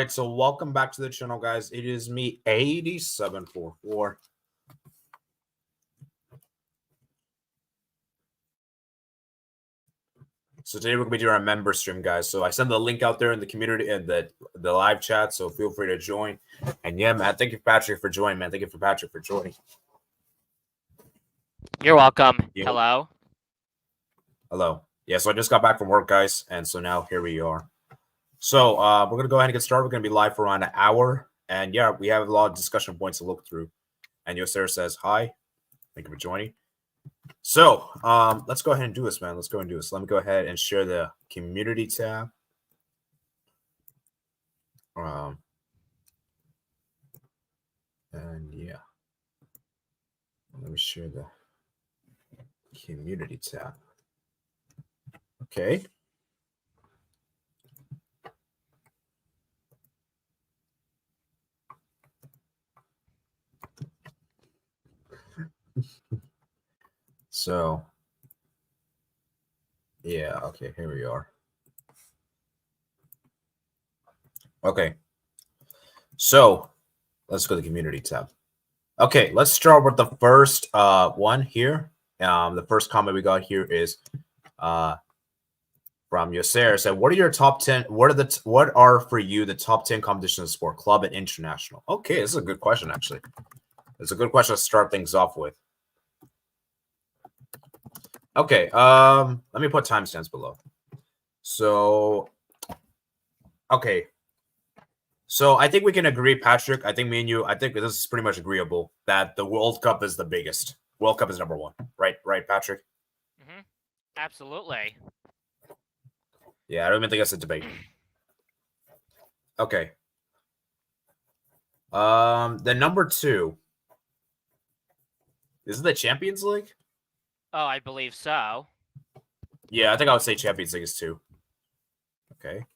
right, so welcome back to the channel, guys. It is me, 8744. So today we're gonna be doing our member stream, guys. So I sent the link out there in the community and the live chat. So feel free to join. And yeah, man, thank you, Patrick, for joining, man. Thank you for Patrick for joining. You're welcome. Yeah. Hello. Hello. Yeah, so I just got back from work, guys, and so now here we are. So we're gonna go ahead and get started. We're gonna be live for around an hour, and yeah, we have a lot of discussion points to look through. And Yosera says hi. Thank you for joining. So let's go ahead and do this, man. Let's go and do this. Let me go ahead and share the community tab. And yeah, let me share the community tab. Okay. So, yeah, okay, here we are. Okay, so let's go to the community tab. Okay, let's start with the first one here. The first comment we got here is from Yosera. Said, "What are your top 10? What are for you the top 10 competitions in sport, club and international?" Okay, this is a good question. Actually, it's a good question to start things off with. Okay, let me put timestamps below. So, okay. So I think we can agree, Patrick. I think me and you, I think this is pretty much agreeable that the World Cup is the biggest. World Cup is number one. Right, Patrick? Mm-hmm. Absolutely. Yeah, I don't even think that's a debate. Okay. The number two. Is it the Champions League? Oh, I believe so. Yeah, I think I would say Champions League is 2. Okay.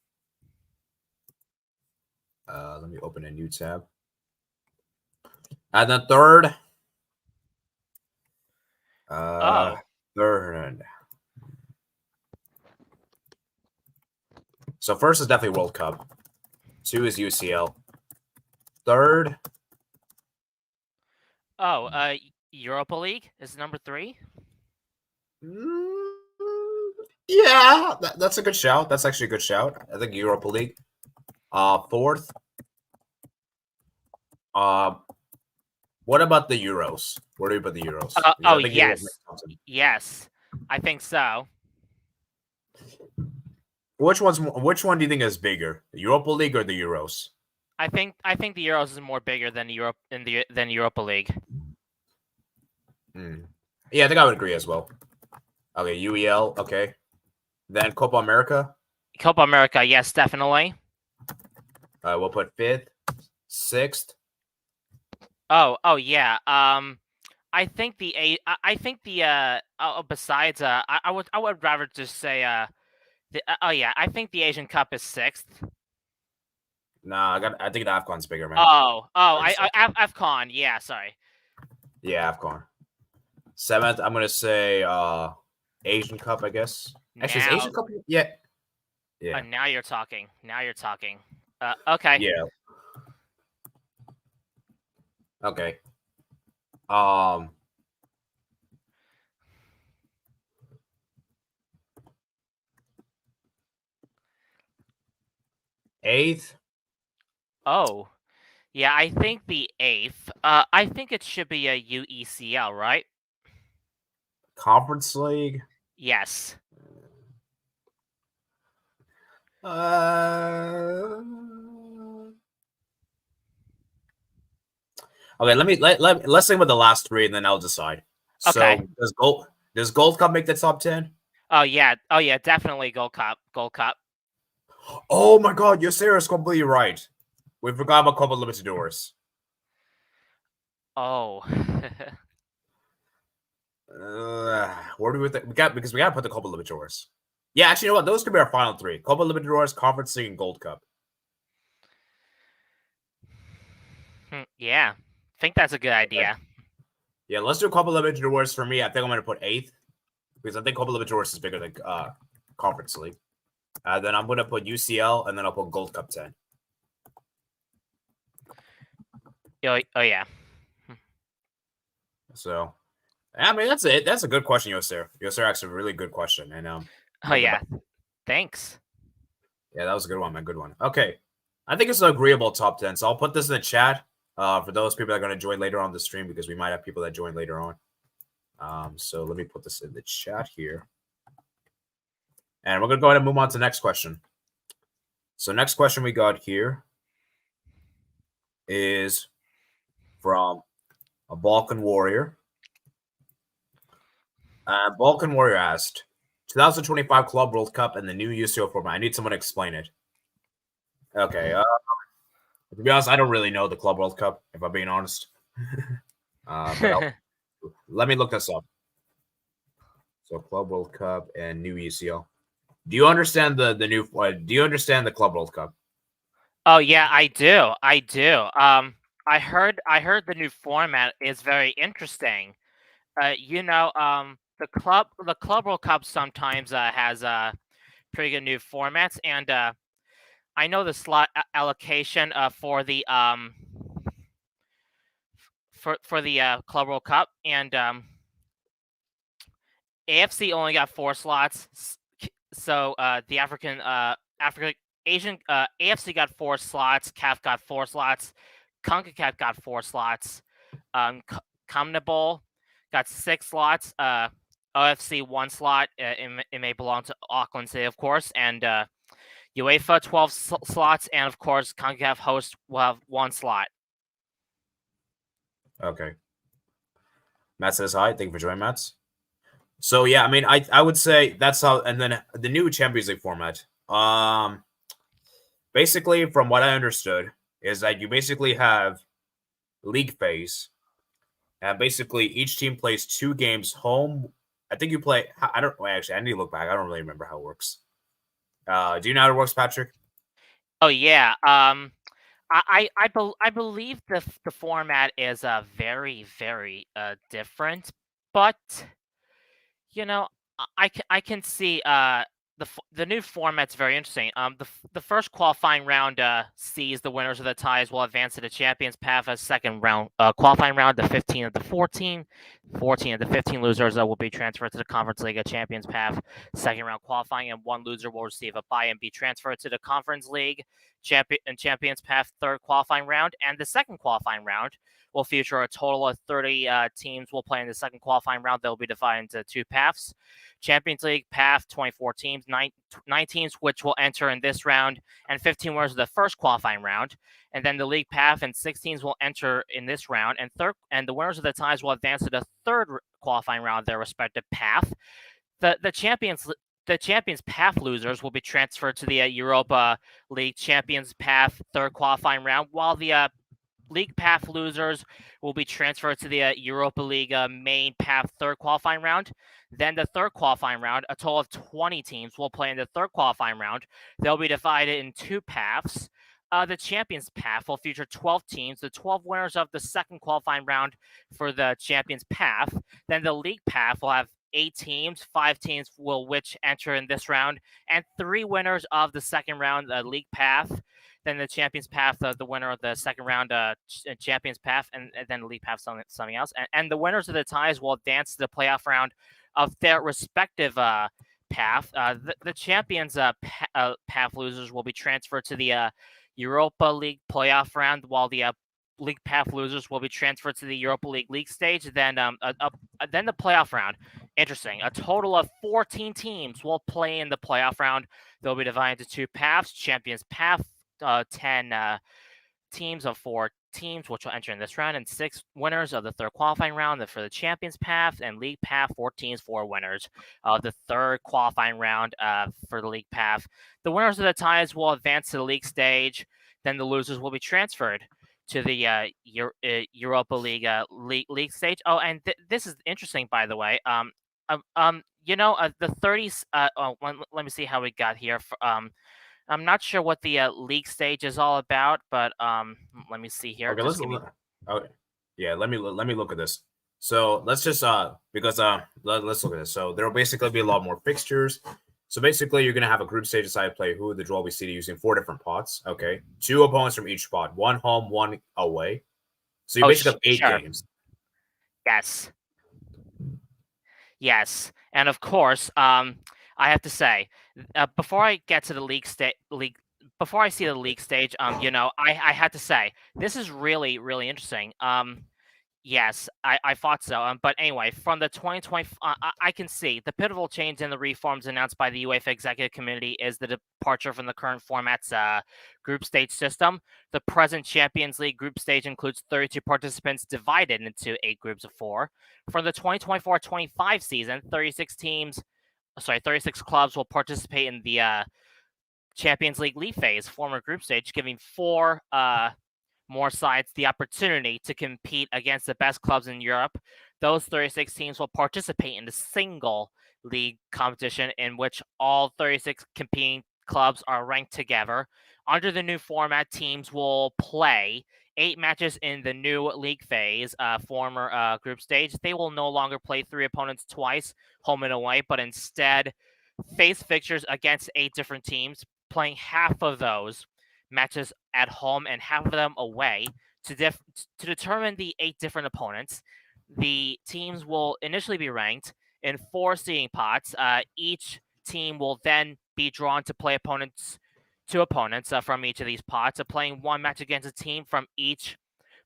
Let me open a new tab. And the third. Third. So first is definitely World Cup. 2 is UCL. Third. Oh, Europa League is number 3. Yeah, that's a good shout. That's actually a good shout. I think Europa League. Fourth. What about the Euros? Where do you put the Euros? Yes. Yes, I think so. Which one do you think is bigger, the Europa League or the Euros? I think the Euros is more bigger than Europa League. Yeah, I think I would agree as well. Okay, UEL. Okay, then Copa America. Copa America, yes, definitely. We'll put 5th, 6th. Oh yeah. I think besides I would rather just say I think the Asian Cup is 6th. Nah, I think the AFCON's bigger, man. AFCON. Yeah, sorry. Yeah, AFCON. 7th, I'm gonna say Asian Cup, I guess. Actually, is Asian Cup? Yeah. Yeah. Now you're talking. Okay. Yeah. Okay. 8th. Oh, yeah. I think the 8th. I think it should be a UECL, right? Conference League. Yes. Okay, let's think about the last 3 and then I'll decide. Okay. So does Gold Cup make the top 10? Oh yeah, definitely Gold Cup. Oh my God, Yosera's completely right. We forgot about Copa Libertadores. Oh. Where do we think because we gotta put the Copa Libertadores. Yeah, actually, you know what? Those could be our final 3: Copa Libertadores, Conference League, and Gold Cup. Yeah, I think that's a good idea. Yeah, let's do Copa Libertadores for me. I think I'm gonna put 8th because I think Copa Libertadores is bigger than Conference League. Then I'm gonna put UCL and then I'll put Gold Cup 10. Oh yeah. So, I mean, that's it. That's a good question, Yosir. Yosir asked a really good question, and Oh yeah. Thanks. yeah, that was a good one, man. Good one. Okay, I think it's an agreeable top 10. So I'll put this in the chat for those people that are going to join later on the stream because we might have people that join later on. So let me put this in the chat here, and we're going to go ahead and move on to the next question. So next question we got here is from a Balkan Warrior. Balkan Warrior asked, 2025 Club World Cup and the new UCL format. I need someone to explain it. Okay. To be honest, I don't really know the Club World Cup, if I'm being honest. But let me look this up. So Club World Cup and new UCL. Do you understand the new? Do you understand the Club World Cup? Oh yeah, I do. I do. I heard the new format is very interesting. The Club World Cup sometimes has pretty good new formats, and I know the slot allocation for the Club World Cup, and AFC only got 4 slots. So the Asian AFC got 4 slots, CAF got 4 slots, CONCACAF got 4 slots, CONMEBOL got 6 slots, OFC 1 slot. It may belong to Auckland City, of course, and UEFA 12 slots, and of course CONCACAF host will have 1 slot. Okay. Matt says hi. Thank you for joining, Matt. So yeah, I mean, I would say that's how. And then the new Champions League format. Basically, from what I understood, is that you basically have league phase, and basically each team plays 2 games home. I think you play. I don't actually. I need to look back. I don't really remember how it works. Do you know how it works, Patrick? Oh yeah. I believe the format is very different, but I can see the new format's very interesting. The first qualifying round sees the winners of the ties will advance to the Champions Path as second round qualifying round. The 15 of the 14 of the 15 losers will be transferred to the Conference League Champions Path second round qualifying, and 1 loser will receive a bye and be transferred to the Conference League Champions Path third qualifying round. And the second qualifying round will feature a total of 30 teams will play in the second qualifying round. They'll be divided into 2 paths. Champions League path, 24 teams, 9 teams which will enter in this round, and 15 winners of the first qualifying round. And then the league path and 6 teams will enter in this round, and the winners of the ties will advance to the third qualifying round of their respective path. The Champions Path losers will be transferred to the Europa League Champions Path third qualifying round, while the League Path losers will be transferred to the Europa League main path third qualifying round. Then the third qualifying round, a total of 20 teams will play in the third qualifying round. They'll be divided in 2 paths. The Champions Path will feature 12 teams, the 12 winners of the second qualifying round for the Champions Path. Then the League Path will have 8 teams, 5 teams will which enter in this round, and 3 winners of the second round, the League Path. Then the Champions Path, the winner of the second round Champions Path, and then the League Path, something else. And the winners of the ties will advance to the playoff round of their respective path. The Champions Path losers will be transferred to the Europa League playoff round, while the League Path losers will be transferred to the Europa League stage. Then the playoff round. Interesting. A total of 14 teams will play in the playoff round. They'll be divided into 2 paths. Champions Path, 10 teams of 4 teams which will enter in this round, and 6 winners of the third qualifying round for the Champions Path, and League Path, 4 teams, 4 winners of the third qualifying round for the League Path. The winners of the ties will advance to the league stage. Then the losers will be transferred to the Europa League league stage. Oh, and this is interesting, by the way. The 30s. Let me see how we got here. I'm not sure what the league stage is all about, but let me see here. Okay, let me look at this. So let's just let's look at this. So there will basically be a lot more fixtures. So basically, you're gonna have a group stage decided play who the draw will be seeded using 4 different pots. Okay, 2 opponents from each pot, 1 home, 1 away. So you basically have 8 sure. games. Yes. Yes, and of course, I have to say, before I get to the before I see the league stage, I had to say this is really, really interesting. Yes, I thought so. But anyway, from the 2020, I can see the pivotal change in the reforms announced by the UEFA Executive Committee is the departure from the current format's group stage system. The present Champions League group stage includes 32 participants divided into 8 groups of 4. For the 2024-25 season, 36 clubs will participate in the Champions League phase, former group stage, giving 4 more sides the opportunity to compete against the best clubs in Europe. Those 36 teams will participate in a single league competition in which all 36 competing clubs are ranked together. Under the new format, teams will play 8 matches in the new league phase, former group stage. They will no longer play 3 opponents twice, home and away, but instead face fixtures against 8 different teams, playing half of those matches at home and half of them away to determine the 8 different opponents. The teams will initially be ranked in 4 seeding pots. Each team will then be drawn to play two opponents from each of these pots, playing 1 match against a team from each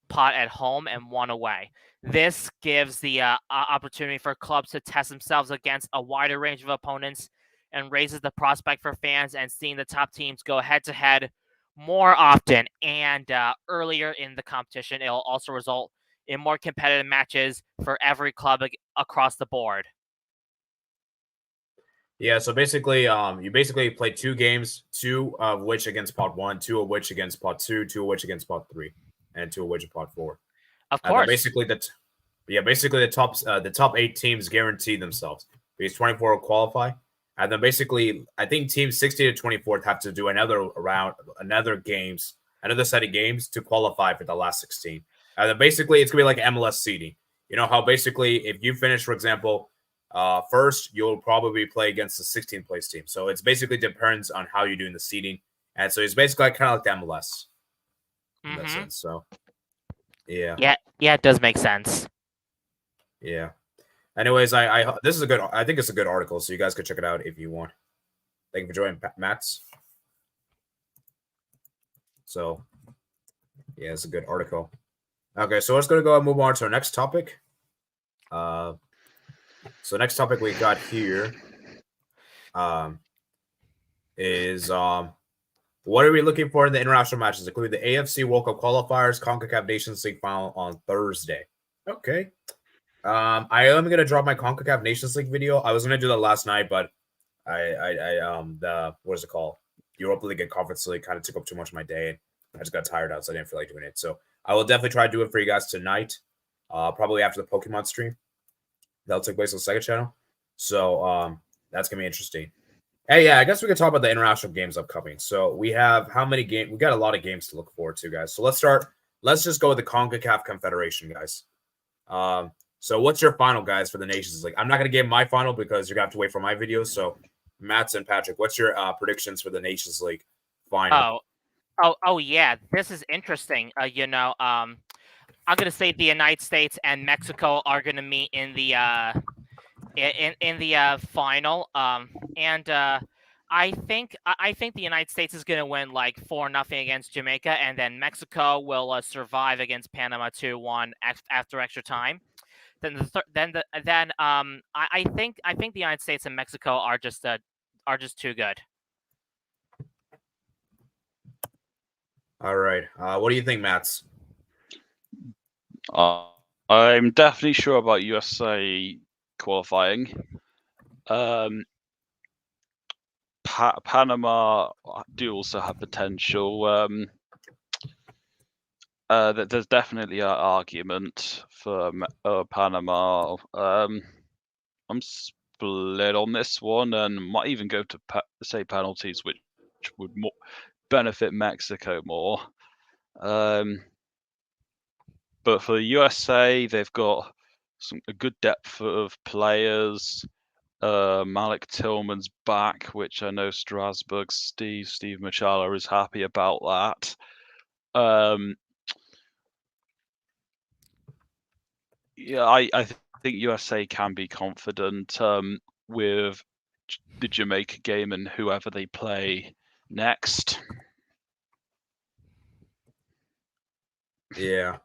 pot at home and 1 away. This gives the opportunity for clubs to test themselves against a wider range of opponents and raises the prospect for fans and seeing the top teams go head-to-head more often and earlier in the competition. It'll also result in more competitive matches for every club across the board. Yeah, so basically, you basically play 2 games, 2 of which against pot 1, 2 of which against pot 2, 2 of which against pot 3, and 2 of which pot 4. Of And then course. basically the top 8 teams guarantee themselves because 24 will qualify. And then basically, I think teams 60 to 24 have to do another set of games to qualify for the last 16. And then basically, it's gonna be like MLS seeding. You know how basically, if you finish, for example, first, you'll probably play against the 16th place team. So it's basically depends on how you're doing the seeding, and so it's basically kind of like the MLS in that sense. So, yeah, it does make sense. Yeah. Anyways, I this is a good. I think it's a good article, so you guys could check it out if you want. Thank you for joining, Matt's. So, yeah, it's a good article. Okay, so let's go and move on to our next topic. So next topic we got here, is what are we looking for in the international matches, including the AFC World Cup qualifiers, CONCACAF Nations League final on Thursday. Okay. I am gonna drop my CONCACAF Nations League video. I was gonna do that last night, but the what is it called? Europa League and Conference League kind of took up too much of my day, and I just got tired out, so I didn't feel like doing it. So I will definitely try to do it for you guys tonight, probably after the Pokemon stream. That'll take place on the second channel. So that's gonna be interesting. Hey, yeah, I guess we could talk about the international games upcoming. So we have how many games? We got a lot of games to look forward to, guys. So let's start. Let's just go with the CONCACAF Confederation, guys. So what's your final, guys, for the Nations League? I'm not going to give my final because you're going to have to wait for my videos. So Matt's and Patrick, what's your predictions for the Nations League final? Oh, yeah. This is interesting. I'm going to say the United States and Mexico are going to meet in the final. And I think the United States is going to win like 4-0 against Jamaica, and then Mexico will survive against Panama 2-1 after extra time. I think the United States and Mexico are just too good. All right. What do you think, Mats? I'm definitely sure about USA qualifying. Panama do also have potential. There's definitely an argument for Panama. I'm split on this one, and might even go to say penalties, which would benefit Mexico more. But for the USA, they've got a good depth of players. Malik Tillman's back, which I know Strasbourg's Steve Machala is happy about that. Yeah, I think USA can be confident with the Jamaica game and whoever they play next. Yeah.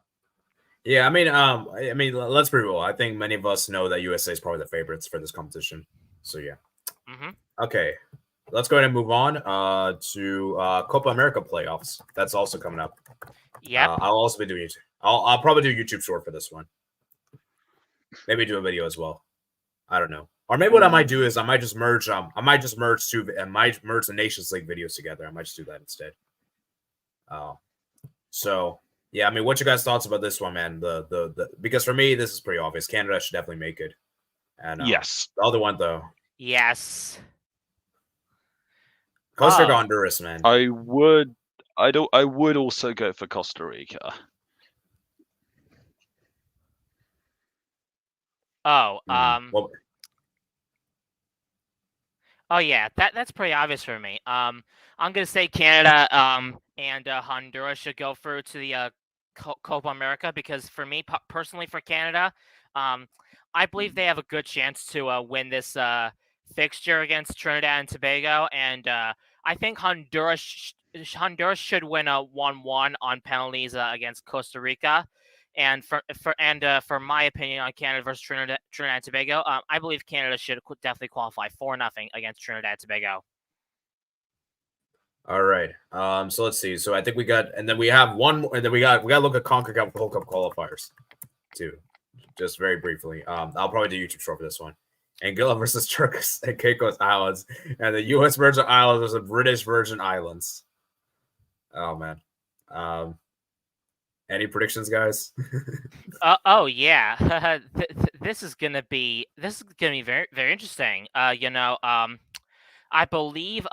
I mean, let's be real. I think many of us know that USA is probably the favorites for this competition. So yeah. Mm-hmm. Okay, let's go ahead and move on to Copa America playoffs. That's also coming up. Yep. I'll also be doing YouTube. I'll probably do YouTube short for this one. Maybe do a video as well. I don't know. Or maybe what I might do is I might just merge the Nations League videos together. I might just do that instead. So yeah, I mean, what's your guys' thoughts about this one, man? Because for me, this is pretty obvious. Canada should definitely make it. And Yes. the other one though. Yes. Costa Rica, Honduras, man. I would also go for Costa Rica. Oh, Well, oh yeah, that's pretty obvious for me. I'm gonna say Canada and Honduras should go through to the Copa America because for me personally, for Canada, I believe they have a good chance to win this fixture against Trinidad and Tobago, and I think Honduras should win a 1-1 on penalties against Costa Rica. And for my opinion on Canada versus Trinidad and Tobago, I believe Canada should definitely qualify 4-0 against Trinidad and Tobago. all right. So let's see. So I think we got, and then we have one more, and then we got to look at CONCACAF World Cup qualifiers too, just very briefly. I'll probably do YouTube short for this one. Anguilla versus Turks and Caicos Islands, and the U.S. Virgin Islands versus the British Virgin Islands. Oh man. Any predictions, guys? Oh yeah, this is gonna be very very interesting. I believe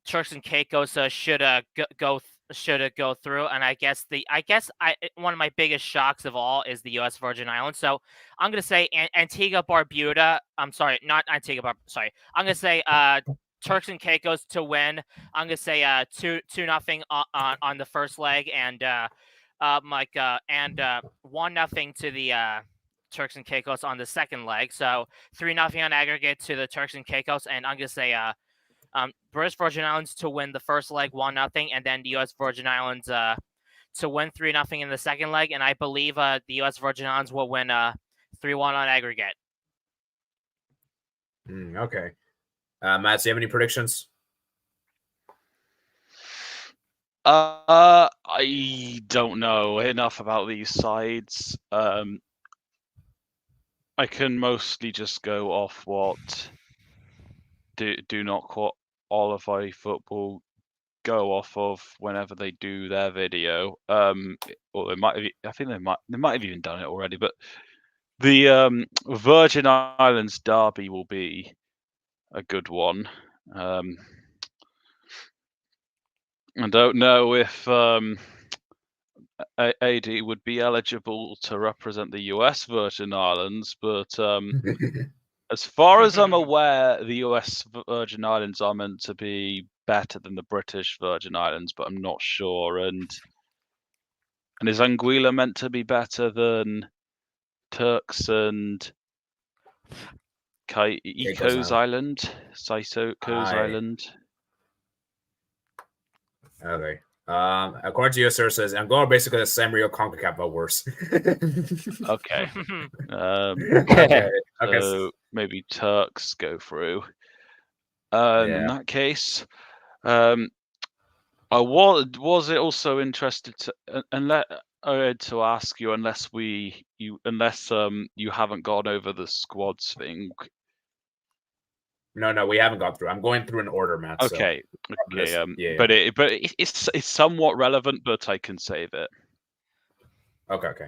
Turks and Caicos should go through, and I guess one of my biggest shocks of all is the U.S. Virgin Islands. So I'm gonna say Antigua Barbuda. I'm sorry, not Antigua. Sorry, I'm gonna say Turks and Caicos to win. I'm gonna say 2-0 on the first leg, and 1-0 to the Turks and Caicos on the second leg. So 3-0 on aggregate to the Turks and Caicos, and I'm gonna say British Virgin Islands to win the first leg 1-0, and then the U.S. Virgin Islands to win 3-0 in the second leg, and I believe the U.S. Virgin Islands will win 3-1 on aggregate. Okay, Matt, do you have any predictions? I don't know enough about these sides. I can mostly just go off what do not qualify football go off of whenever they do their video. Or they might have, I think they might have even done it already. But the Virgin Islands derby will be a good one. I don't know if AD would be eligible to represent the US Virgin Islands, but as far as I'm aware, the US Virgin Islands are meant to be better than the British Virgin Islands, but I'm not sure. And is Anguilla meant to be better than Turks and Caicos Island? Caicos Island? Okay. According to US sources, I'm going basically the same real CONCACAF, but worse. Okay. Okay. So maybe Turks go through. In that case, I was it also interested to ask you, unless you haven't gone over the squads thing. No, we haven't gone through. I'm going through an order, Matt. Okay. So. Okay. But it's somewhat relevant, but I can save it. Okay.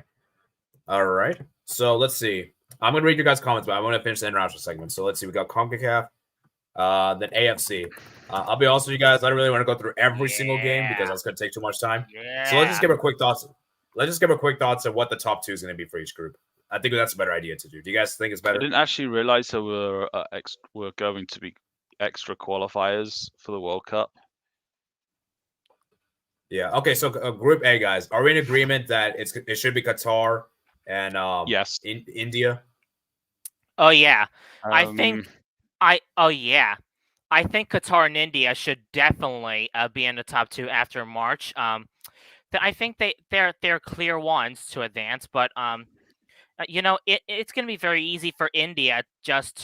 All right. So let's see. I'm gonna read your guys' comments, but I want to finish the international segment. So let's see. We got CONCACAF, then AFC. I'll be honest with you guys. I don't really want to go through every single game because that's gonna take too much time. Yeah. So let's just give a quick thoughts. Let's just give a quick thoughts of what the top 2 is going to be for each group. I think that's a better idea to do. Do you guys think it's better? I didn't actually realize there were going to be extra qualifiers for the World Cup. Yeah. Okay. So Group A, guys, are we in agreement that it should be Qatar and Yes. in India. Oh yeah, I think Um, I think Qatar and India should definitely be in the top two after March. I think they're clear ones to advance, but it's going to be very easy for India just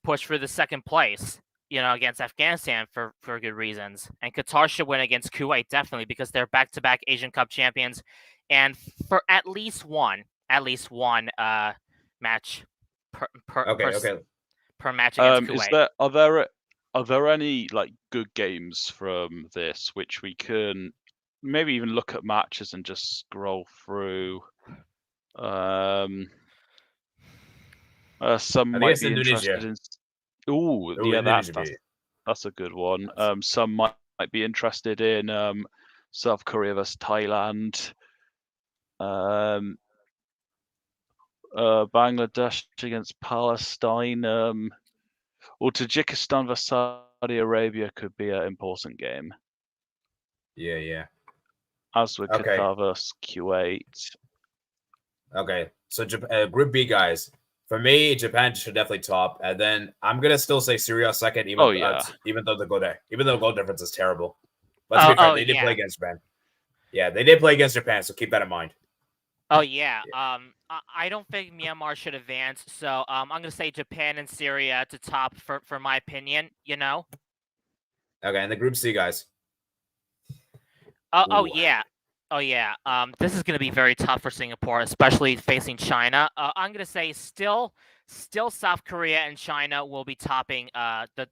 push for the second place, against Afghanistan for good reasons. And Qatar should win against Kuwait definitely because they're back-to-back Asian Cup champions, and for at least one match Okay. per match against Kuwait. are there any like good games from this which we can maybe even look at matches and just scroll through? Some I think might it's be interested Indonesia. in. Ooh, yeah, Indonesia. that's a good one. Some might be interested in South Korea versus Thailand. Bangladesh against Palestine. Or Tajikistan versus Saudi Arabia could be an important game. Yeah. As with Okay. Qatar versus Kuwait. Okay. So Group B, guys. For me, Japan should definitely top, and then I'm gonna still say Syria second, even though the goal difference is terrible. But to be fair, they did play against Japan. Yeah, they did play against Japan, so keep that in mind. Oh yeah. I don't think Myanmar should advance, so I'm gonna say Japan and Syria to top for my opinion. Okay, and the Group C, guys. Oh yeah. This is gonna be very tough for Singapore, especially facing China. I'm gonna say still South Korea and China will be topping the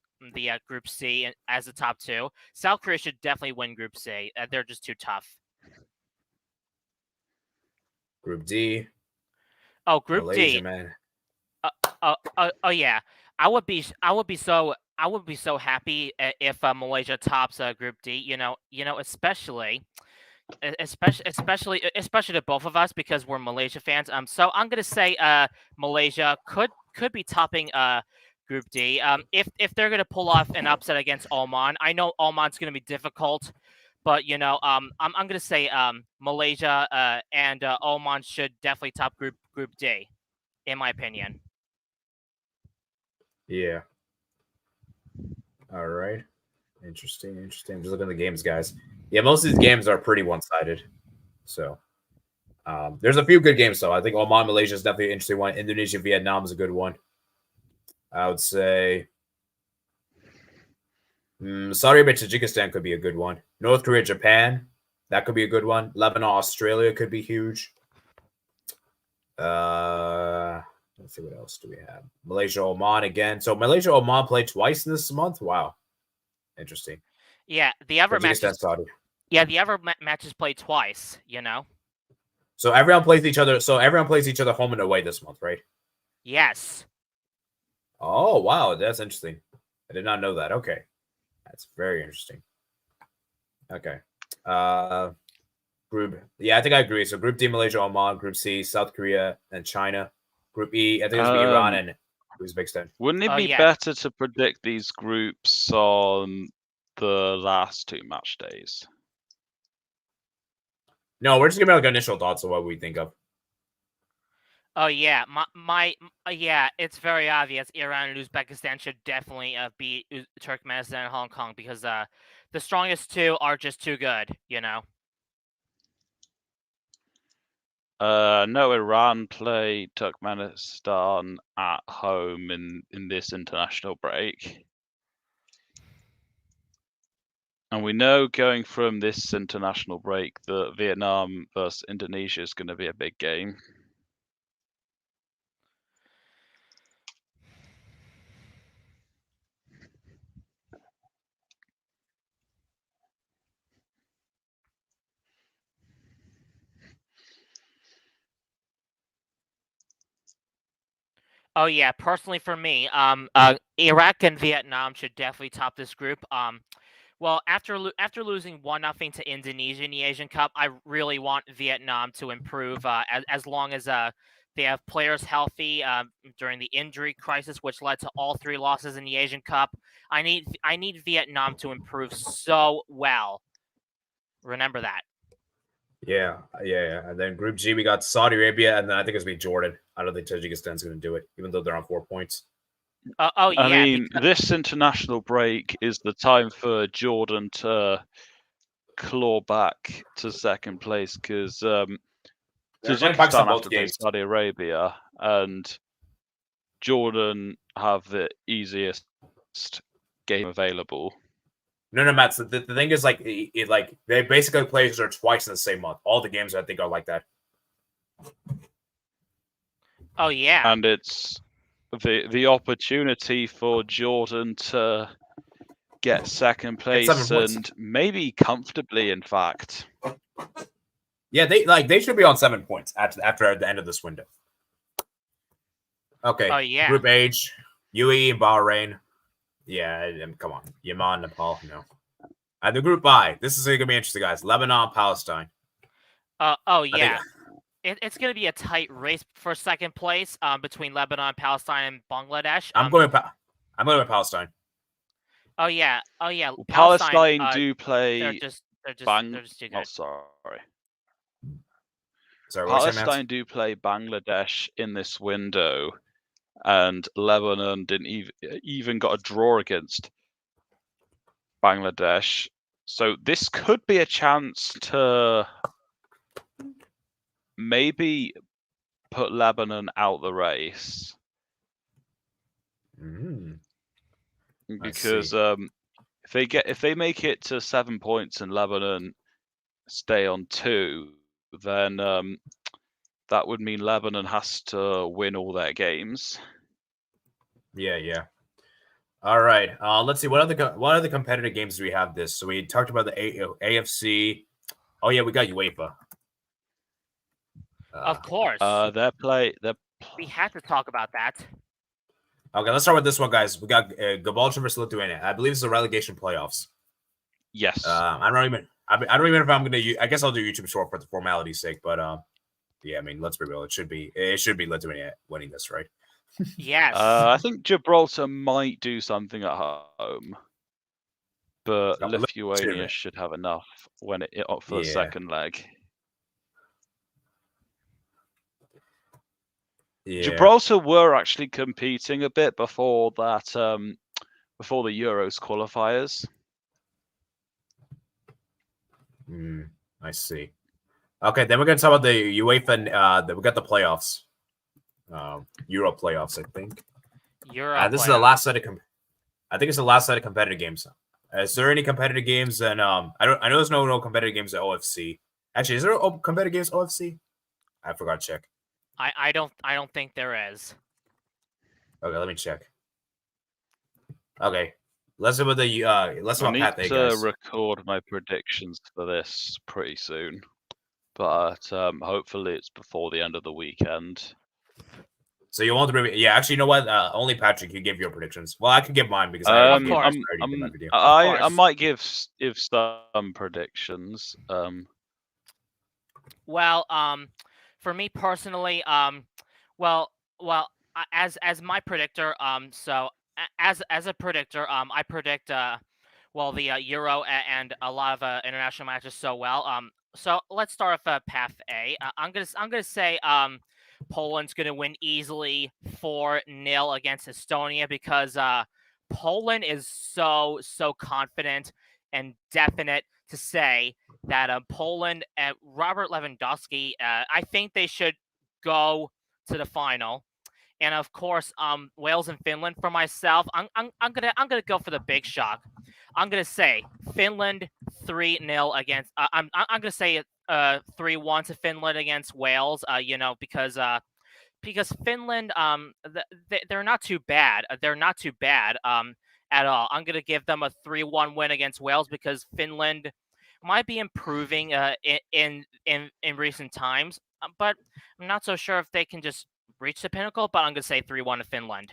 Group C as the top two. South Korea should definitely win Group C. They're just too tough. Group D. Oh, Group Malaysia, D, man. Oh yeah. I would be so happy if Malaysia tops Group D. Especially to both of us because we're Malaysia fans. So I'm gonna say Malaysia could be topping Group D. If they're gonna pull off an upset against Oman, I know Oman's gonna be difficult, but I'm gonna say Malaysia and Oman should definitely top Group D, in my opinion. Yeah. All right. Interesting. I'm just looking at the games, guys. Yeah, most of these games are pretty one-sided. So there's a few good games, though. I think Oman, Malaysia is definitely an interesting one. Indonesia, Vietnam is a good one. I would say Saudi Arabia, Tajikistan could be a good one. North Korea, Japan, that could be a good one. Lebanon, Australia could be huge. Let's see, what else do we have? Malaysia, Oman again. So Malaysia, Oman played twice in this month. Wow, interesting. Yeah, the other matches. Saudi. Yeah, the other matches played twice. So everyone plays each other. So everyone plays each other home and away this month, right? Yes. Oh wow, that's interesting. I did not know that. Okay, that's very interesting. Okay. Group. Yeah, I think I agree. So Group D, Malaysia, Oman. Group C, South Korea and China. Group E, I think it's Iran and Uzbekistan. Wouldn't it be better to predict these groups on the last two match days? No, we're just giving like initial thoughts of what we think of. Oh yeah, it's very obvious. Iran and Uzbekistan should definitely beat Turkmenistan and Hong Kong because the strongest two are just too good. No, Iran play Turkmenistan at home in this international break. And we know going from this international break that Vietnam versus Indonesia is going to be a big game. Oh yeah, personally for me, Iraq and Vietnam should definitely top this group. Well, after losing 1-0 to Indonesia in the Asian Cup, I really want Vietnam to improve. As long as they have players healthy during the injury crisis, which led to all 3 losses in the Asian Cup. I need Vietnam to improve so well. Remember that. Yeah. And then Group G, we got Saudi Arabia, and then I think it's going to be Jordan. I don't think Tajikistan's going to do it, even though they're on 4 points. I mean, this international break is the time for Jordan to claw back to second place because Tajikistan have to play Saudi Arabia, and Jordan have the easiest game available. No, Matt. So the thing is, like, they basically play each other twice in the same month. All the games, I think, are like that. Oh yeah, and it's the opportunity for Jordan to get second place and maybe comfortably, in fact. Yeah, they should be on 7 points after the end of this window. Okay. Oh yeah. Group H, UAE and Bahrain. Yeah, come on. Yemen, Nepal, no. The Group I. This is going to be interesting, guys. Lebanon, Palestine. Oh yeah. It's going to be a tight race for second place between Lebanon, Palestine, and Bangladesh. I'm going with Palestine. Oh yeah. Well, Palestine do play. They're just too good. Oh, sorry. Palestine do play Bangladesh in this window, and Lebanon didn't even got a draw against Bangladesh. So this could be a chance to maybe put Lebanon out the race. Because if they make it to 7 points and Lebanon stay on 2, then that would mean Lebanon has to win all their games. Yeah. All right. Let's see. What other competitive games do we have this? So we talked about the AFC. Oh yeah, we got UEFA. Of course. We had to talk about that. Okay, let's start with this one, guys. We got Gibraltar versus Lithuania. I believe it's the relegation playoffs. Yes. I don't even know if I'm going to. I guess I'll do YouTube short for the formality's sake. But yeah, I mean, let's be real. It should be Lithuania winning this, right? Yes. I think Gibraltar might do something at home, but Lithuania should have enough for the second leg. Yeah. Gibraltar were actually competing a bit before that, before the Euros qualifiers. I see. Okay, then we're going to talk about the UEFA. We got the playoffs, Euro playoffs. I think. This is the last set of. I think it's the last set of competitive games. Is there any competitive games? And I know there's no competitive games at OFC. Actually, is there competitive games at OFC? I forgot to check. I don't think there is. Okay, let me check. Okay, let's go with the let's go. I need to record my predictions for this pretty soon, but hopefully it's before the end of the weekend. So you want to? Yeah, actually, you know what? Only Patrick can give your predictions. Well, I can give mine because I might give some predictions. Well, for me personally, well, as my predictor, so as a predictor, I predict the Euro and a lot of international matches so well. So let's start with Path A. I'm gonna say Poland's gonna win easily 4-0 against Estonia because Poland is so confident and definite to say that Poland and Robert Lewandowski, I think they should go to the final, and of course, Wales and Finland. For myself, I'm gonna go for the big shock. I'm gonna say Finland 3-0 against. I'm gonna say 3-1 to Finland against Wales. Because Finland, they're not too bad. They're not too bad at all. I'm gonna give them a 3-1 win against Wales because Finland might be improving in recent times, but I'm not so sure if they can just reach the pinnacle. But I'm gonna say 3-1 to Finland.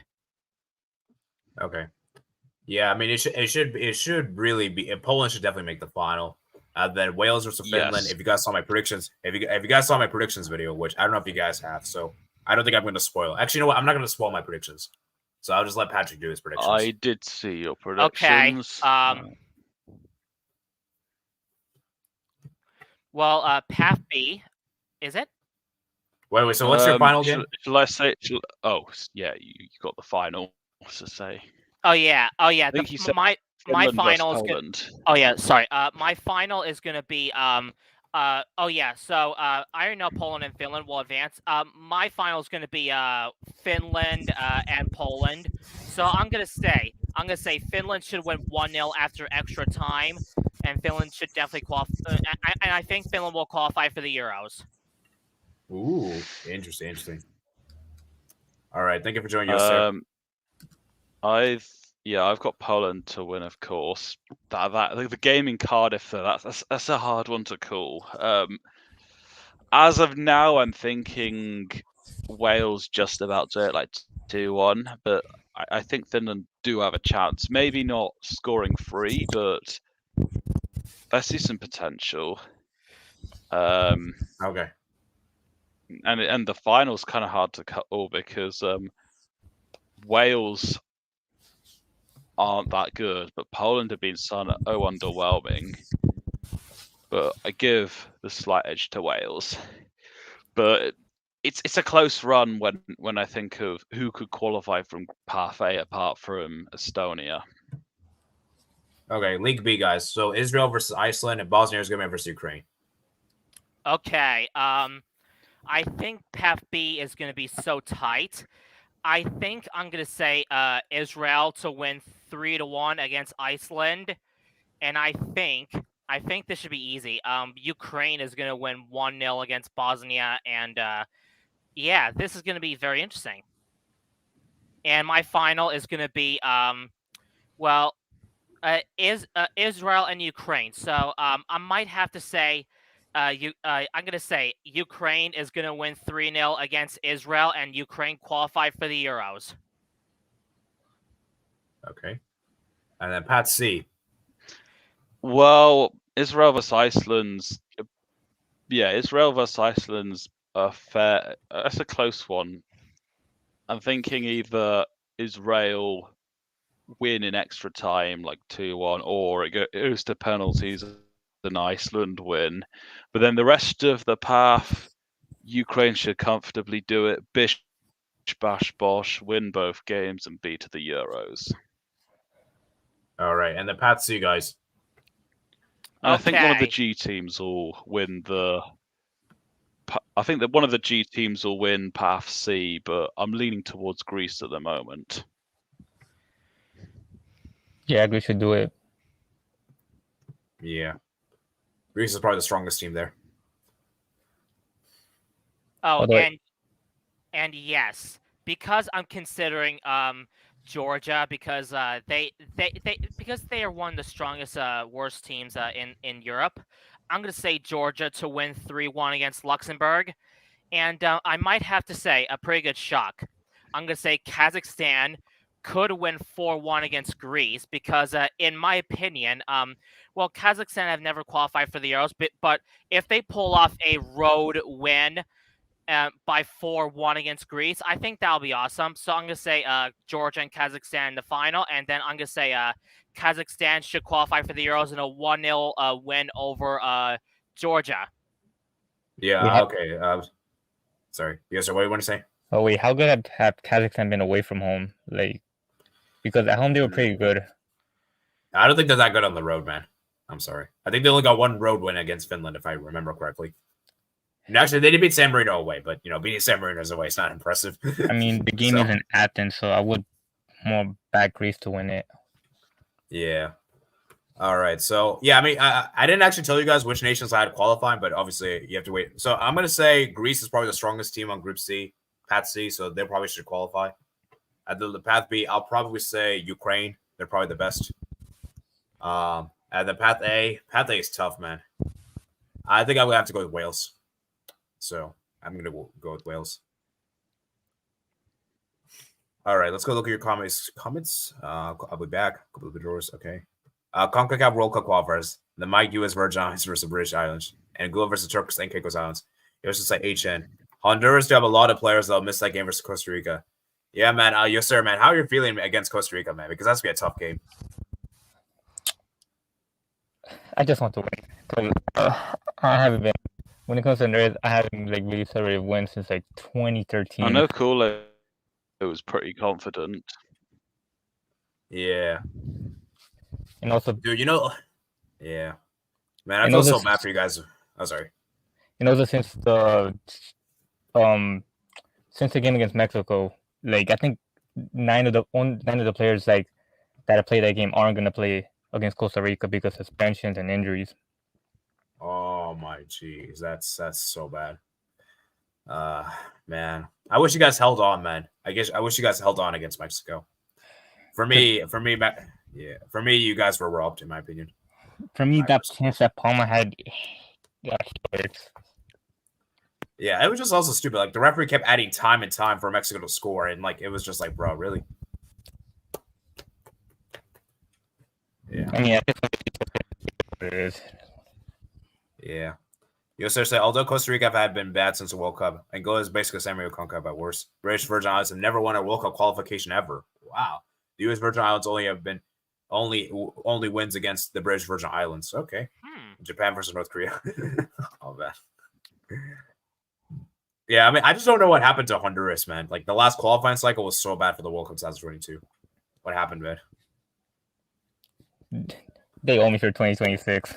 Okay. Yeah, I mean it should really be. Poland should definitely make the final. Then Wales versus Finland. Yes. If you guys saw my predictions, if you guys saw my predictions video, which I don't know if you guys have, so I don't think I'm going to spoil. Actually, you know what? I'm not going to spoil my predictions. So I'll just let Patrick do his predictions. I did see your predictions. Okay. Well, Path B, is it? Wait. So what's your final shall, game? shall I say? Yeah, you got the final to say. Oh yeah. I think he said My Finland versus final is good. Poland. Oh yeah, sorry. My final is gonna be oh yeah. So I already know Poland and Finland will advance. My final is gonna be Finland and Poland. So I'm gonna say Finland should win 1-0 after extra time, and Finland should definitely qualify. And I think Finland will qualify for the Euros. Ooh, interesting. All right, thank you for joining us, sir. I've got Poland to win, of course. The game in Cardiff, though, that's a hard one to call. As of now, I'm thinking Wales just about do it like 2-1, but I think Finland do have a chance. Maybe not scoring 3, but I see some potential. Okay. And the final's kind of hard to call because Wales aren't that good, but Poland have been so underwhelming. But I give the slight edge to Wales. But it's a close run when I think of who could qualify from Path A apart from Estonia. Okay, League B, guys. So Israel versus Iceland and Bosnia Herzegovina versus Ukraine. Okay. I think Path B is going to be so tight. I think I'm going to say Israel to win 3-1 against Iceland, and I think this should be easy. Ukraine is going to win 1-0 against Bosnia, and yeah, this is going to be very interesting. And my final is going to be Israel and Ukraine. So I might have to say. I'm going to say Ukraine is going to win 3-0 against Israel, and Ukraine qualify for the Euros. Okay. And then Pat C. Well, Israel versus Iceland's a fair. That's a close one. I'm thinking either Israel win in extra time, like 2-1, or it goes to penalties and Iceland win. But then the rest of the path, Ukraine should comfortably do it. Bish, bash, bosh, win both games and be to the Euros. All right, and the Pat C, guys. I think one of the G teams will win I think that one of the G teams will win Path C, but I'm leaning towards Greece at the moment. Yeah, Greece should do it. Yeah. Greece is probably the strongest team there. Oh, and yes, because I'm considering Georgia because they are one of the strongest worst teams in Europe. I'm going to say Georgia to win 3-1 against Luxembourg, and I might have to say a pretty good shock. I'm going to say Kazakhstan could win 4-1 against Greece because, in my opinion, Kazakhstan have never qualified for the Euros, but if they pull off a road win by 4-1 against Greece, I think that'll be awesome. So I'm going to say Georgia and Kazakhstan in the final, and then I'm going to say Kazakhstan should qualify for the Euros in a 1-0 win over Georgia. Yeah, okay. Sorry. Yes, sir. What do you want to say? Oh, wait. How good have Kazakhstan been away from home? Because at home they were pretty good. I don't think they're that good on the road, man. I'm sorry. I think they only got one road win against Finland, if I remember correctly. And actually, they did beat San Marino away, but, beating San Marino away is not impressive. I mean, the game is in Athens, so I would more back Greece to win it. Yeah. All right. So, yeah, I mean, I didn't actually tell you guys which nations I had qualifying, but obviously you have to wait. So I'm going to say Greece is probably the strongest team on Group C, Path C, so they probably should qualify. At the Path B, I'll probably say Ukraine. They're probably the best. At the Path A is tough, man. I think I'm going to have to go with Wales. So I'm going to go with Wales. All right, let's go look at your comments. I'll be back. A couple of the drawers. Okay. CONCACAF World Cup qualifiers. The Mike U.S. Virgin Islands versus the British Islands. Angola versus Turks and Caicos Islands. It was just like HN. Honduras do have a lot of players that'll miss that game versus Costa Rica. Yeah, man. Yes, sir, man. How are you feeling against Costa Rica, man? Because that's going to be a tough game. I just want to win. 'Cause, I haven't been. When it comes to nerds, I haven't like really celebrated wins since like 2013. I know Kool-Aid was pretty confident. Yeah, And also, dude. Yeah, man. I And feel also so bad for you guys. I'm sorry. since the game against Mexico, like I think 9 of the players like that played that game aren't gonna play against Costa Rica because of suspensions and injuries. Oh my jeez, that's so bad. Man, I wish you guys held on, man. I wish you guys held on against Mexico. For me, you guys were robbed, in my opinion. For me, that chance that Palma had, Yeah, it was just also stupid. Like the referee kept adding time and time for Mexico to score, and like it was just like, bro, really? Yeah. I mean, I guess it is. Yeah. You seriously, although Costa Rica have been bad since the World Cup, Angola is basically the same way with CONCACAF at worst. British Virgin Islands have never won a World Cup qualification ever. Wow. The U.S. Virgin Islands only wins against the British Virgin Islands. Okay. Japan versus North Korea. Oh man. Yeah, I mean, I just don't know what happened to Honduras, man. Like the last qualifying cycle was so bad for the World Cup 2022. What happened, man? They owe me for 2026.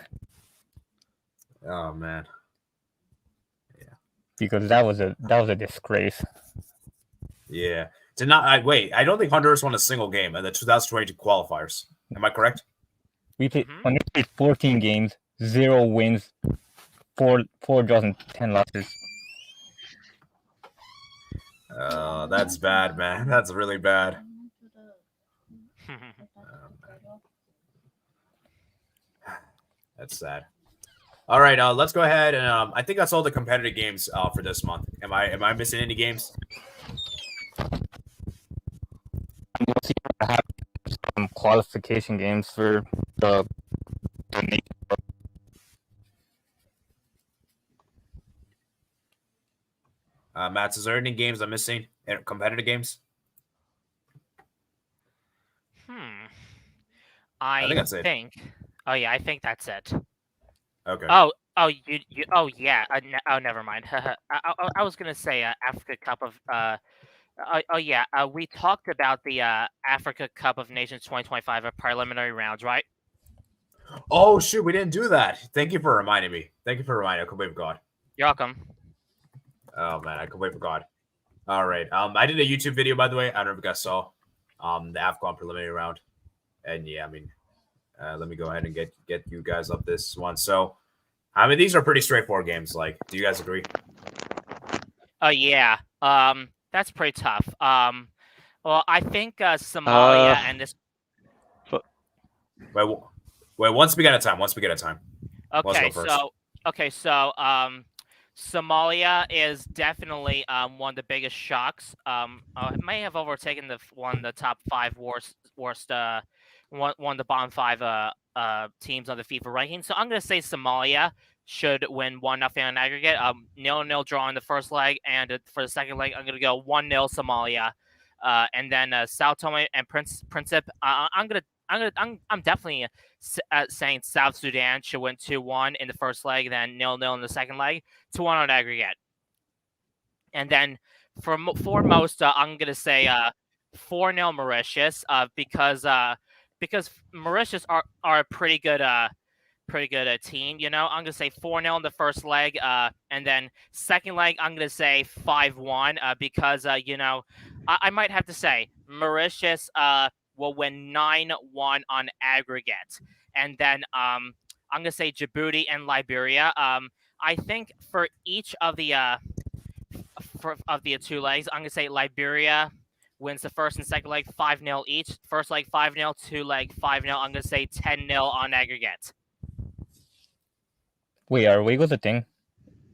Oh man. Because that was a disgrace. Yeah. I don't think Honduras won a single game in the 2022 qualifiers. Am I correct? We played 14 games, 0 wins, 4 draws, and 10 losses. That's bad, man. That's really bad. That's sad. All right, let's go ahead and I think that's all the competitive games for this month. Am I missing any games? We'll see if I have some qualification games for the Matt, is there any games I'm missing? Competitive games? I think that's it. Oh yeah, I think that's it. Okay. Never mind. I was gonna say Africa Cup of we talked about the Africa Cup of Nations 2025 preliminary rounds, right? Oh shoot, we didn't do that. Thank you for reminding me. I completely forgot. You're welcome. Oh man, I completely forgot. All right. I did a YouTube video, by the way. I don't know if you guys saw the AFCON preliminary round. And yeah, I mean, let me go ahead and get you guys up this one. So, I mean, these are pretty straightforward games. Like, do you guys agree? Yeah. That's pretty tough. Well, I think Somalia and this. Wait, once we get a time. Okay, so Somalia is definitely one of the biggest shocks. It may have overtaken one of the top 5 worst one of the bottom 5 teams on the FIFA ranking. So I'm gonna say Somalia should win 1-0 on aggregate. 0-0 draw in the first leg, and for the second leg, I'm gonna go 1-0 Somalia, and then Sao Tome and Principe. I'm definitely saying South Sudan should win 2-1 in the first leg, then 0-0 in the second leg, 2-1 on aggregate. And then for most, I'm gonna say 4-0 Mauritius, because Mauritius are a pretty good team. You know, I'm gonna say 4-0 in the first leg, and then second leg I'm gonna say 5-1, because I might have to say Mauritius will win 9-1 on aggregate. And then I'm gonna say Djibouti and Liberia. I think for each of the of the 2 legs, I'm gonna say Liberia wins the first and second leg 5-0 each. First leg 5-0, 2 leg 5-0. I'm gonna say 10-0 on aggregate. Wait, are Wagos a thing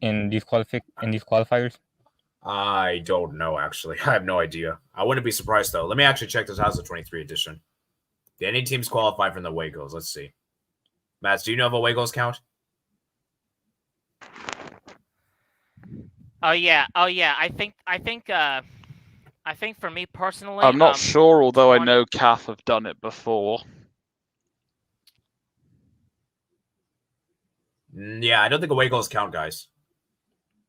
in these qualifiers? I don't know, actually. I have no idea. I wouldn't be surprised, though. Let me actually check this 2023 edition. Do any teams qualify from the Wagos? Let's see. Matt, do you know if a Wagos count? Oh yeah. I think for me personally, I'm not sure, although I know CAF have done it before. Yeah, I don't think away goals count, guys,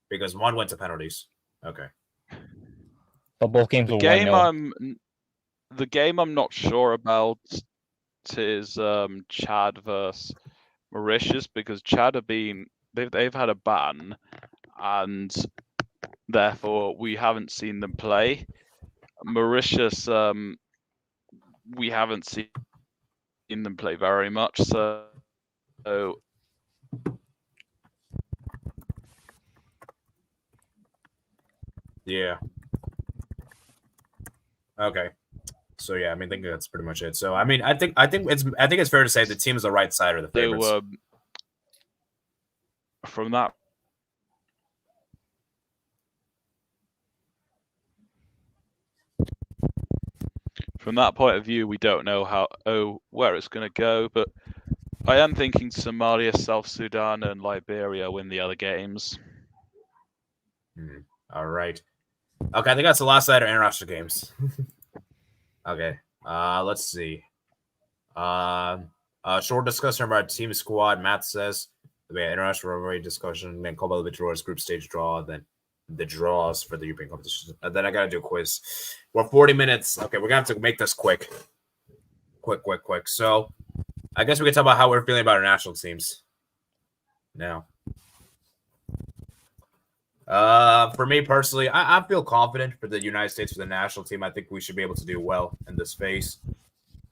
because one went to penalties. Okay. But both games The were game 1-0. I'm not sure about is Chad versus Mauritius, because Chad have been they've had a ban, and therefore we haven't seen them play. Mauritius, we haven't seen them play very much, so Yeah. Okay. So yeah, I mean, I think that's pretty much it. So I mean, I think it's fair to say the team is the right side or the favorites. So from that point of view, we don't know where it's going to go, but I am thinking Somalia, South Sudan, and Liberia win the other games. All right. Okay, I think that's the last side of international games. Okay. Let's see. Short discussion about team squad. Matt says international rivalry discussion, then Copa Libertadores group stage draw, then the draws for the European competition. And then I gotta do a quiz. We're 40 minutes. Okay, we're gonna have to make this quick. Quick. So I guess we can talk about how we're feeling about our national teams now. For me personally, I feel confident for the United States, for the national team. I think we should be able to do well in this phase.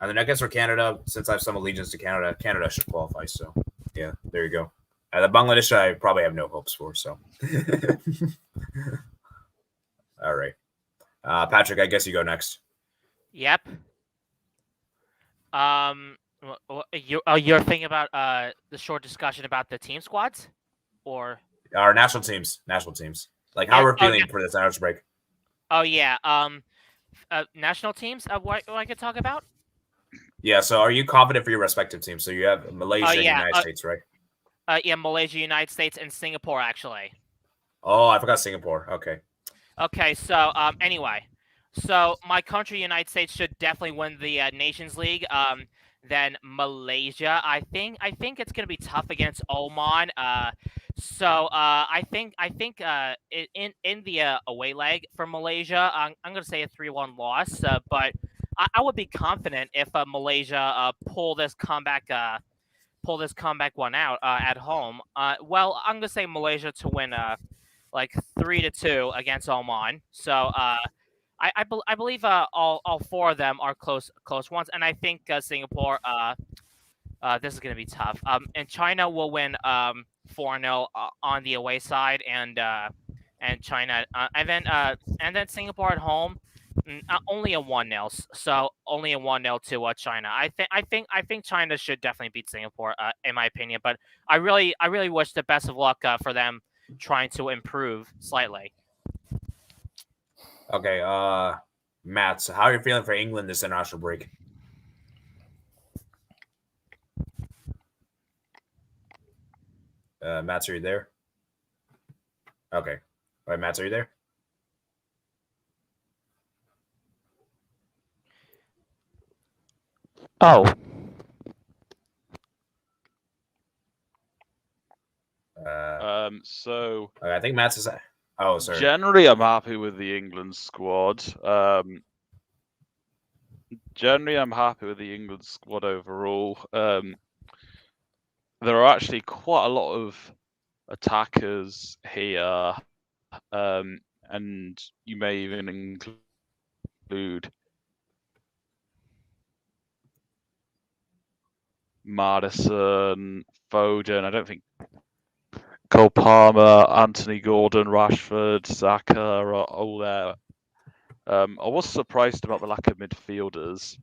And then I guess for Canada, since I have some allegiance to Canada, Canada should qualify. So yeah, there you go. The Bangladesh, I probably have no hopes for. So all right, Patrick, I guess you go next. Yep. You're thinking about the short discussion about the team squads, or our national teams, like how we're feeling for this international break. Oh yeah, national teams. What I could talk about? Yeah. So, are you confident for your respective teams? So you have Malaysia and United States, right? Yeah, Malaysia, United States, and Singapore actually. Oh, I forgot Singapore. Okay. Okay. So anyway, so my country, United States, should definitely win the Nations League. Then Malaysia, I think it's gonna be tough against Oman. So I think in the away leg for Malaysia, I'm gonna say a 3-1 loss. But I would be confident if Malaysia pull this comeback one out at home. Well, I'm gonna say Malaysia to win like 3-2 against Oman. So I believe all four of them are close ones, and I think Singapore. This is gonna be tough. And China will win 4-0 on the away side, and China, and then Singapore at home, only a 1-0. So only a 1-0 to China. I think China should definitely beat Singapore, in my opinion. But I really wish the best of luck for them trying to improve slightly. Okay, Matt, so how are you feeling for England this international break? Matt, are you there? Okay. All right, Matt, are you there? Oh. So I think Matt's is. Oh, sorry. Generally, I'm happy with the England squad. Generally, I'm happy with the England squad overall. There are actually quite a lot of attackers here, and you may even include Madison, Foden. I don't think Cole Palmer, Anthony Gordon, Rashford, Saka are all there. I was surprised about the lack of midfielders.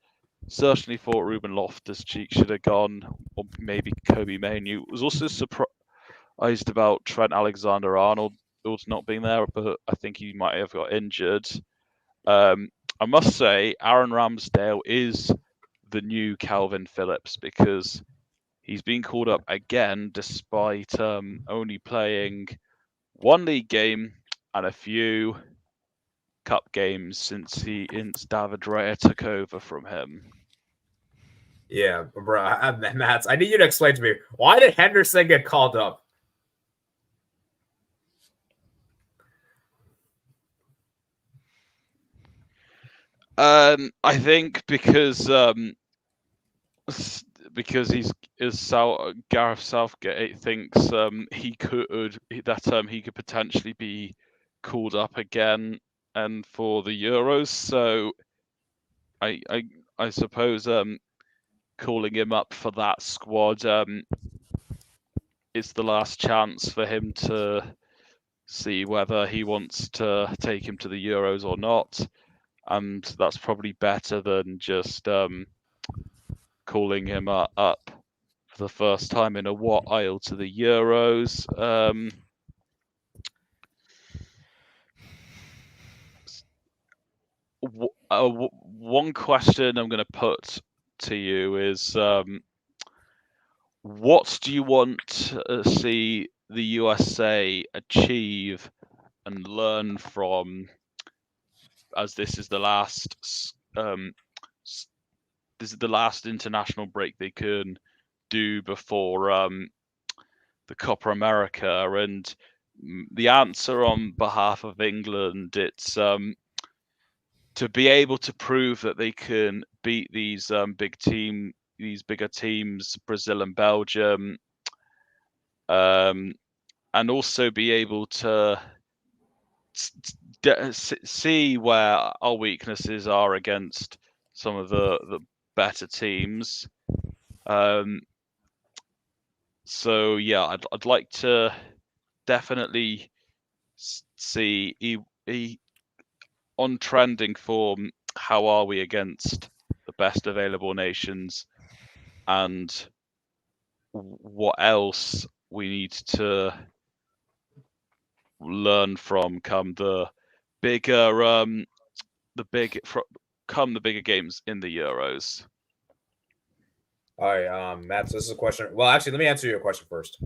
Certainly thought Ruben Loftus-Cheek should have gone, or maybe Kobe Mainoo. Was also surprised about Trent Alexander-Arnold not being there, but I think he might have got injured. I must say, Aaron Ramsdale is the new Calvin Phillips, because he's been called up again despite only playing one league game and a few cup games since David Raya took over from him. Yeah, bro. Matt, I need you to explain to me, why did Henderson get called up? I think because Gareth Southgate thinks he could potentially be called up again and for the Euros. So I suppose calling him up for that squad it's the last chance for him to see whether he wants to take him to the Euros or not. And that's probably better than just calling him up for the first time in a while to the Euros. One question I'm going to put to you is, what do you want to see the USA achieve and learn from, as this is the last international break they can do before the Copa America? And the answer on behalf of England, it's to be able to prove that they can beat these bigger teams, Brazil and Belgium, and also be able to see where our weaknesses are against some of the better teams. So yeah, I'd like to definitely see on trending form, how are we against the best available nations, and what else we need to learn from come the bigger games in the Euros. All right, Matt, so this is a question. Well, actually, let me answer your question first.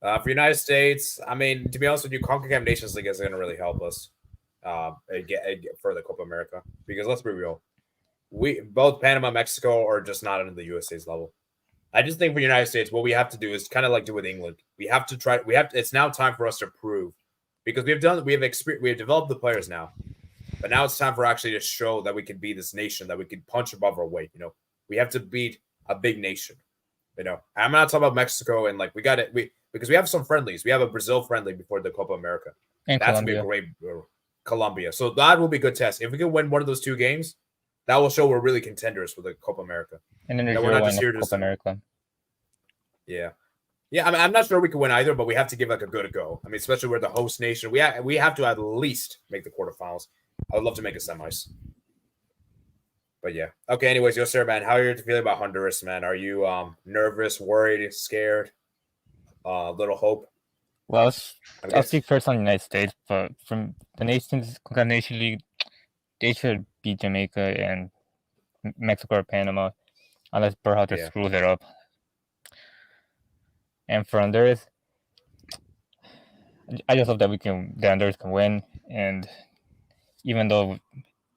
For United States, I mean, to be honest with you, CONCACAF Nations League isn't going to really help us get for the Copa America, because let's be real, we both Panama, Mexico are just not on the USA's level. I just think for the United States, what we have to do is kind of like do with England. We have to try. It's now time for us to prove, because we have developed the players now, but now it's time for actually to show that we can be this nation, that we can punch above our weight. You know, we have to beat a big nation. You know, I'm not talking about Mexico and like because we have some friendlies. We have a Brazil friendly before the Copa America. And That's Colombia. gonna be a great Colombia. So that will be a good test. If we can win one of those two games, that will show we're really contenders for the Copa America. And then there's we're not just here to Copa America. Yeah. I mean, I'm not sure we can win either, but we have to give like a good go. I mean, especially we're the host nation. We have to at least make the quarterfinals. I would love to make a semis. But yeah. Okay, anyways, yo, sir, man, how are you feeling about Honduras, man? Are you nervous, worried, scared? Little hope? Well, I'll speak first on the United States, but from the CONCACAF Nation League, they should beat Jamaica and Mexico or Panama, unless Berhalter screws it up. And for Honduras, I just hope that the Honduras can win, and even though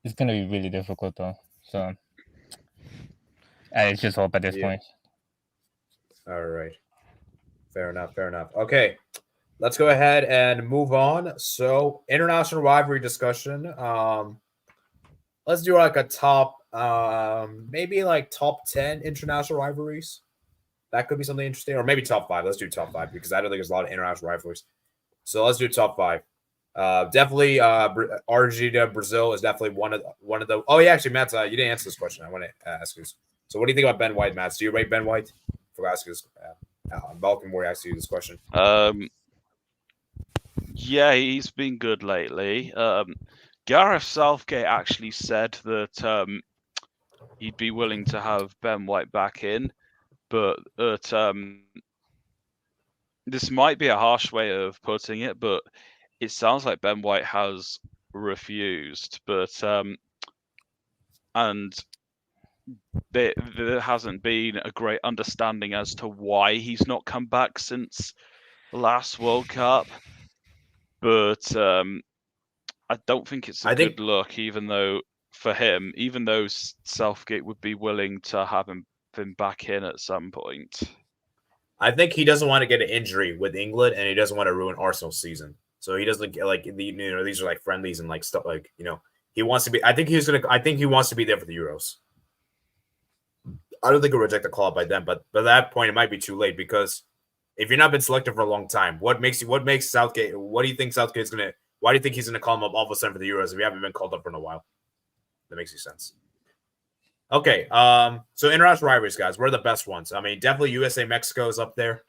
it's going to be really difficult, though. So I just hope at this point. All right. Fair enough. Okay. Let's go ahead and move on. So, international rivalry discussion. Let's do like a top, maybe like top 10 international rivalries. That could be something interesting, or maybe top 5. Let's do top 5 because I don't think there's a lot of international rivalries. So let's do top 5. Definitely, Argentina, Brazil is definitely one of the. Oh yeah, actually, Matt, you didn't answer this question. I want to ask you. So, what do you think about Ben White, Matt? Do you rate Ben White? For asking this, Balkan War asked you this question. Yeah, he's been good lately. Gareth Southgate actually said that he'd be willing to have Ben White back in, but this might be a harsh way of putting it, but it sounds like Ben White has refused. But and there hasn't been a great understanding as to why he's not come back since the last World Cup. But I don't think it's a good look, even though Southgate would be willing to have him him back in at some point. I think he doesn't want to get an injury with England, and he doesn't want to ruin Arsenal's season. So he doesn't get these are like friendlies and like stuff like he wants to be. I think he wants to be there for the Euros. I don't think he'll reject the call by then, but by that point it might be too late because if you're not been selected for a long time, what makes Southgate? What do you think Southgate's gonna? Why do you think he's gonna call him up all of a sudden for the Euros if you haven't been called up for a while? That makes any sense. Okay, so international rivalries, guys. What are the best ones? I mean, definitely USA Mexico is up there.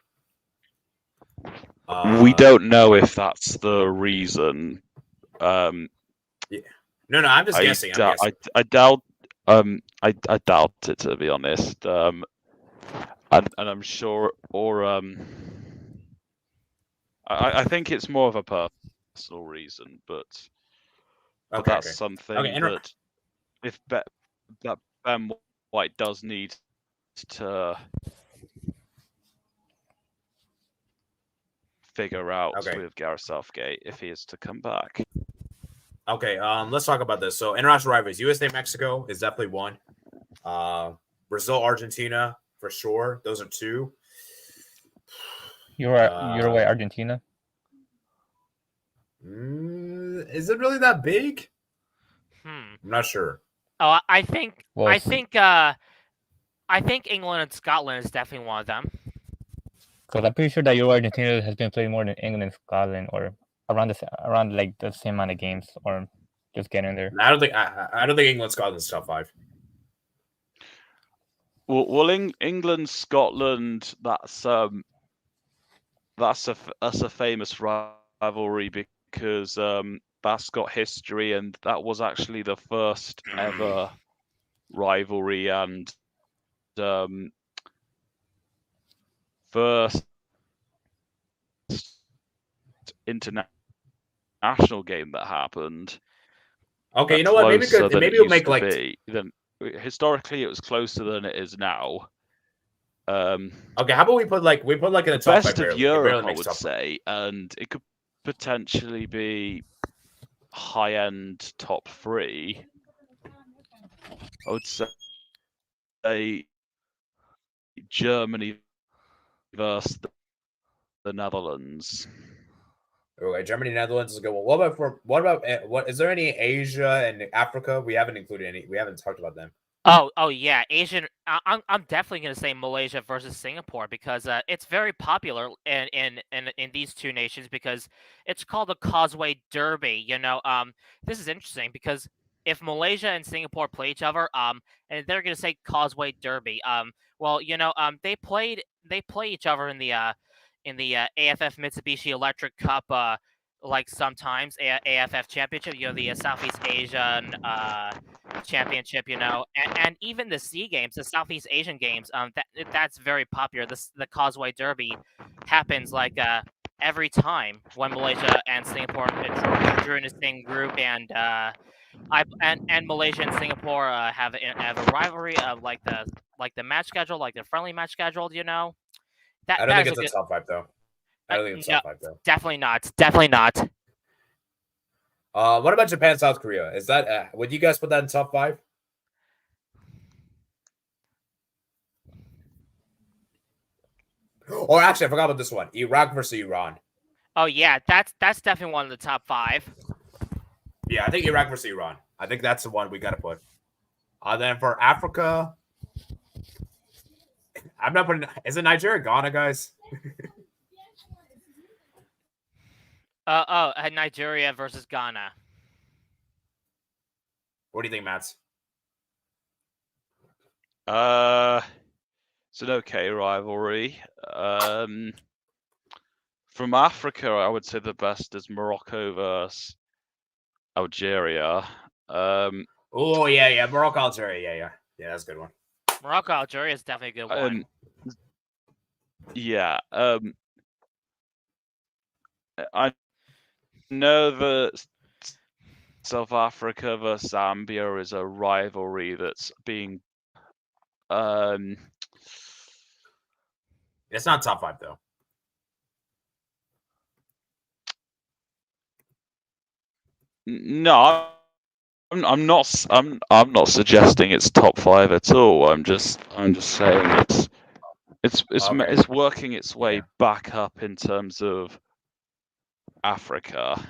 We don't know if that's the reason. Yeah. No, I'm just guessing. I doubt. I doubt it, to be honest. And I'm sure, I think it's more of a personal reason, but that's something that if Ben White does need to figure out with Gareth Southgate if he is to come back. Okay, let's talk about this. So international rivalries, USA Mexico is definitely one. Brazil Argentina for sure. Those are two. Uruguay Argentina. Is it really that big? I'm not sure. Oh, I think England and Scotland is definitely one of them. Because I'm pretty sure that Uruguay Argentina has been played more than England and Scotland, or around like the same amount of games, or just getting there. I don't think England Scotland's top 5. Well, England Scotland, that's a famous rivalry because that's got history, and that was actually the first ever rivalry and first international game that happened. Okay, you know what? Maybe we'll make like. Then historically, it was closer than it is now. Okay, how about we put like in the top best 5 of Europe, I would say, and it could potentially be high-end top 3. I would say Germany versus the Netherlands. Okay, Germany, Netherlands is good. Well, what is there any Asia and Africa? We haven't included any. We haven't talked about them. Oh yeah, Asian. I'm definitely gonna say Malaysia versus Singapore because it's very popular in these two nations because it's called the Causeway Derby. This is interesting because if Malaysia and Singapore play each other, and they're gonna say Causeway Derby, they play each other in the AFF Mitsubishi Electric Cup, like sometimes AFF Championship, the Southeast Asian Championship, and even the SEA Games, the Southeast Asian Games, that's very popular. The Causeway Derby happens like every time when Malaysia and Singapore drew in the same group, and Malaysia and Singapore have a rivalry of like the match schedule, like the friendly match schedule. I don't think it's a top 5 though. I don't think it's top 5 though. Definitely not. Definitely not. What about Japan, South Korea? Is that would you guys put that in top 5? Or actually, I forgot about this one: Iraq versus Iran. Oh yeah, that's definitely one of the top 5. Yeah, I think Iraq versus Iran. I think that's the one we got to put. Then for Africa, I'm not putting. Is it Nigeria, Ghana, guys? Nigeria versus Ghana. What do you think, Mats? It's an okay rivalry. From Africa, I would say the best is Morocco versus Algeria. Oh yeah, Morocco, Algeria, yeah, that's a good one. Morocco, Algeria is definitely a good one. Yeah. I know that South Africa versus Zambia is a rivalry that's being. It's not top 5 though. No, I'm not suggesting it's top 5 at all. I'm just saying it's working its way back up in terms of Africa.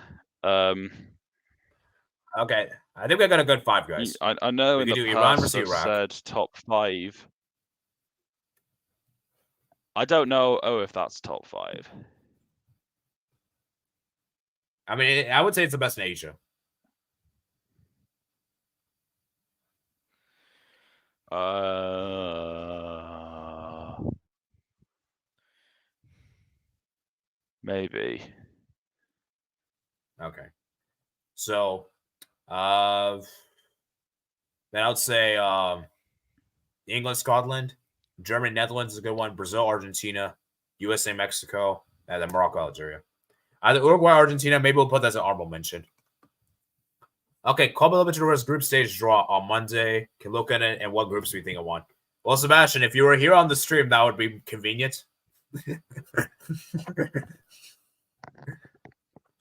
Okay, I think we got a good 5, guys. I know we in can the do Iran past versus I've Iraq. said top 5. I don't know if that's top 5. I mean, I would say it's the best in Asia. Maybe. Okay. So, then I would say England, Scotland, Germany, Netherlands is a good one. Brazil, Argentina, USA, Mexico, and then Morocco, Algeria. Either Uruguay, Argentina. Maybe we'll put that as an honorable mention. Okay, Copa Libertadores group stage draw on Monday. Can look at it and what groups we think of won. Well, Sebastian, if you were here on the stream, that would be convenient.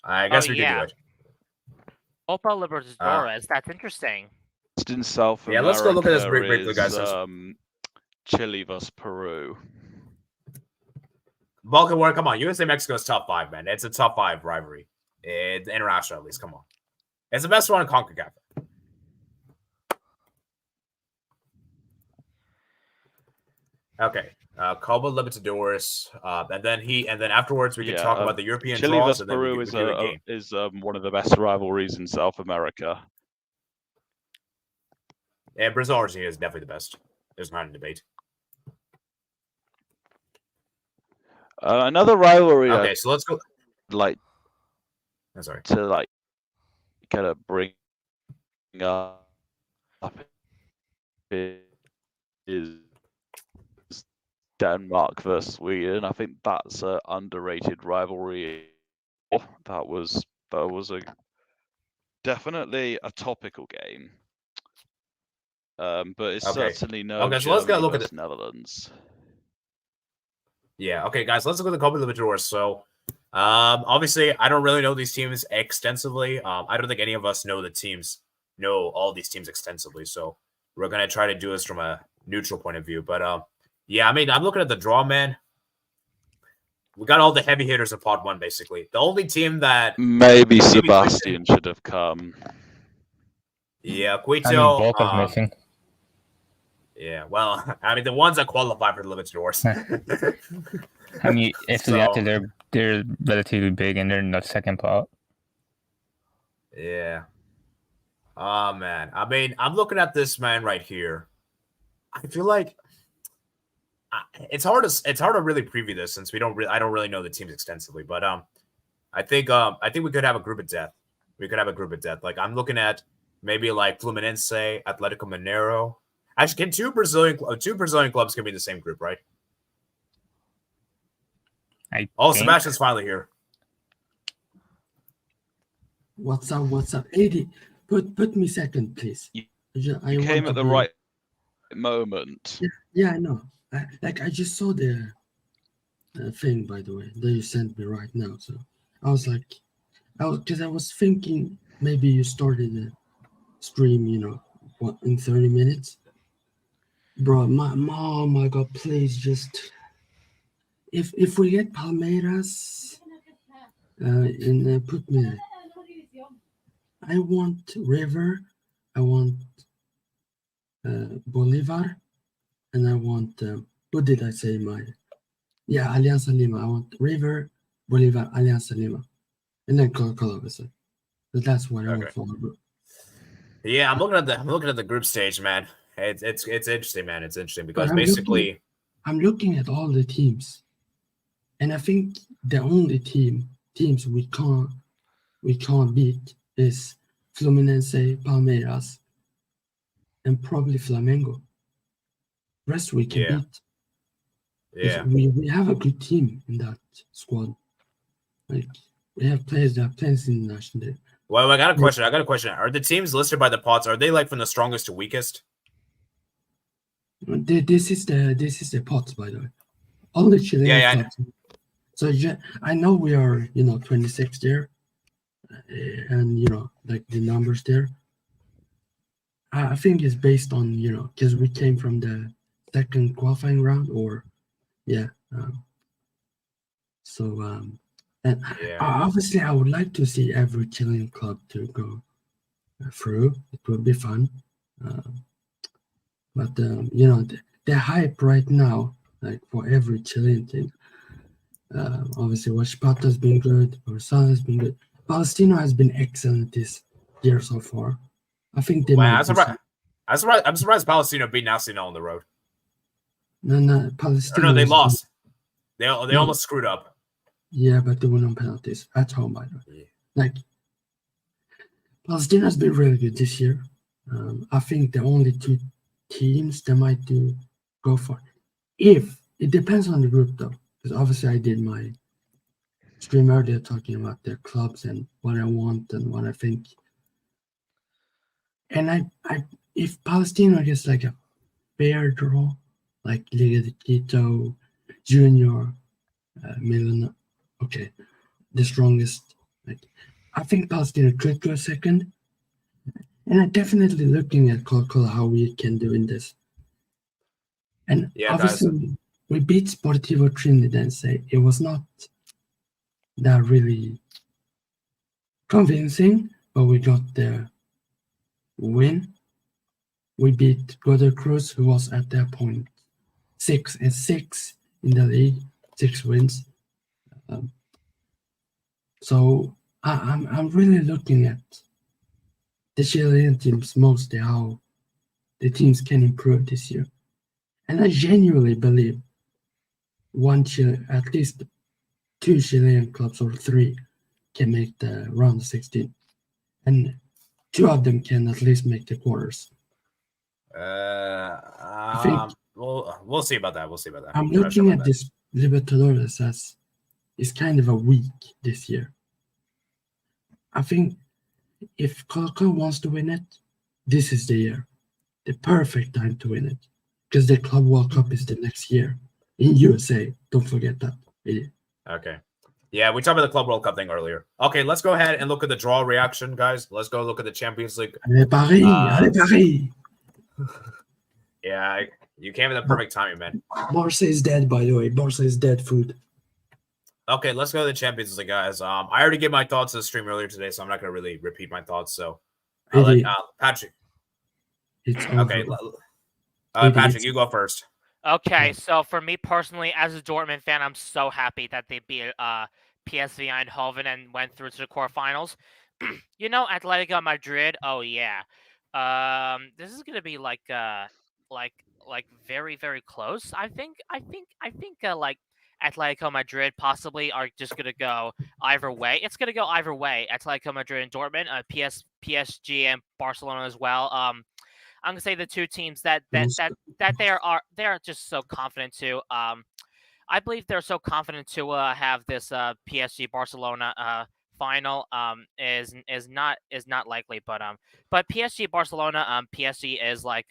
I guess we could do it. Copa Libertadores. That's interesting. In South America, let's go look at this briefly, guys. Chile versus Peru. Balkan War, come on. USA Mexico is top 5, man. It's a top 5 rivalry. It's international, at least. Come on. It's the best one in CONCACAF. Okay. Copa Libertadores. And then afterwards we can talk about the European Chile draws. versus Peru is one of the best rivalries in South America. Yeah, Brazil Argentina is definitely the best. There's not a debate. Another rivalry. Okay, so let's go. I'm sorry. To kind of bring up is Denmark versus Sweden. I think that's an underrated rivalry. That was definitely a topical game. But it's certainly no. Okay, so let's go look at the Netherlands. Yeah. Okay, guys, let's look at the Copa Libertadores. So, obviously, I don't really know these teams extensively. I don't think any of us know all these teams extensively. So, we're gonna try to do this from a neutral point of view. But yeah, I mean, I'm looking at the draw, man. We got all the heavy hitters in Pot 1, basically. The only team that maybe Sebastian should have come. Yeah, Quito. I mean, both are missing. Yeah, well, I mean, the ones that qualify for the Libertadores. I mean, they're relatively big and they're in the second pot. Yeah. Oh, man. I mean, I'm looking at this man right here. I feel like it's hard to really preview this since I don't really know the teams extensively. But I think we could have a group of death. We could have a group of death. Like I'm looking at maybe like Fluminense, Atlético Mineiro. Actually, can two Brazilian clubs can be in the same group, right? Sebastian's finally here. What's up, 80? Put me second, please. You came at the right moment. Yeah, I know. I just saw the thing, by the way, that you sent me right now. So I was like, because I was thinking maybe you started the stream, in 30 minutes. Bro, my God, please just if we get Palmeiras and put me. I want River, I want Bolivar, and I want what did I say? Alianza Lima. I want River, Bolivar, Alianza Lima, and then Colombia. But that's what I want for the group. Yeah, I'm looking at the group stage, man. It's interesting, man. It's interesting because basically I'm looking at all the teams, and I think the only teams we can't beat is Fluminense, Palmeiras, and probably Flamengo. Rest we can beat. Yeah, we have a good team in that squad. Like we have players that are playing in the national day. Well, I got a question. Are the teams listed by the pots? Are they like from the strongest to weakest? This is the pots, by the way. All the Chilean pots. So I know we are 26 there, and like the numbers there, I think it's based on, because we came from the second qualifying round, or yeah. And Yeah. obviously, I would like to see every Chilean club to go through. It would be fun. But the hype right now, like for every Chilean team, obviously Huachipato has been good, Barcelona has been good, Palestino has been excellent this year so far. I think they might. I'm surprised Palestino beat Nacional on the road. No, Palestino. No, they lost. They almost screwed up. Yeah, but they won on penalties at home, by the way. Yeah. Like, Palestino has been really good this year. I think the only two teams that might go for, if it depends on the group though, because obviously I did my stream earlier talking about their clubs and what I want and what I think. And I if Palestino gets like a fair draw, like Liga de Quito, Junior, Milan, okay, the strongest. Like, I think Palestino could go second, and I'm definitely looking at Coca-Cola how we can do in this. And obviously, we beat Sportivo Trinidad. Say it was not that really convincing, but we got the win. We beat Godoy Cruz, who was at that point 6-6 in the league, 6 wins. So I'm really looking at the Chilean teams mostly, how the teams can improve this year, and I genuinely believe at least 2 Chilean clubs or 3 can make the round of 16, and 2 of them can at least make the quarters. I think we'll see about that. I'm looking at this Libertadores as is kind of a week this year. I think if Coca wants to win it, this is the year, the perfect time to win it, because the Club World Cup is the next year in USA. Don't forget that. Yeah. Okay. Yeah, we talked about the Club World Cup thing earlier. Okay, let's go ahead and look at the draw reaction, guys. Let's go look at the Champions League. Allez Paris! Allez Paris! Yeah, you came in the perfect timing, man. Barca is dead, by the way. Barca is dead food. Okay, let's go to the Champions League, guys. I already gave my thoughts to the stream earlier today, so I'm not going to really repeat my thoughts. So, I'll let Patrick. It's okay. Patrick, you go first. Okay, so for me personally, as a Dortmund fan, I'm so happy that they beat PSV Eindhoven and went through to the quarterfinals. Atletico Madrid. Oh yeah, this is gonna be like very, very close. I think like Atletico Madrid possibly are just gonna go either way. It's gonna go either way. Atletico Madrid and Dortmund, PSG and Barcelona as well. I'm gonna say the two teams that they are just so confident to. I believe they're so confident to have this PSG Barcelona final is not likely, but PSG Barcelona PSG is like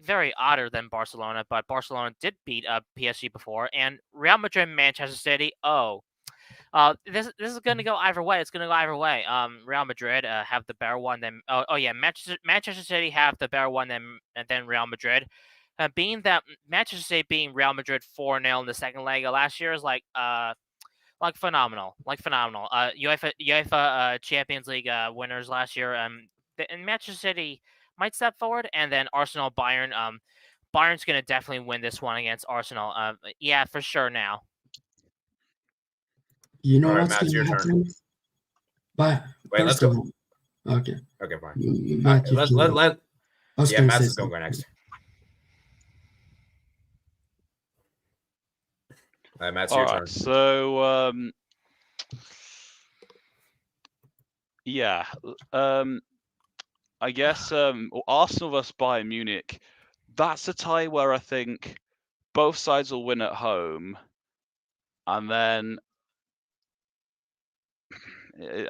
very odder than Barcelona, but Barcelona did beat PSG before, and Real Madrid Manchester City. This is going to go either way. It's going to go either way. Real Madrid have the better one than Manchester City have the better one than Real Madrid. Being that Manchester City beating Real Madrid 4-0 in the second leg of last year is like phenomenal. UEFA Champions League winners last year. And Manchester City might step forward, and then Arsenal Bayern. Bayern's going to definitely win this one against Arsenal. Yeah, for sure now. You know what's going to happen? But wait, let's go. Okay, fine. Matt is going to go next. Matt's your turn. So I guess Arsenal vs Bayern Munich. That's a tie where I think both sides will win at home, and then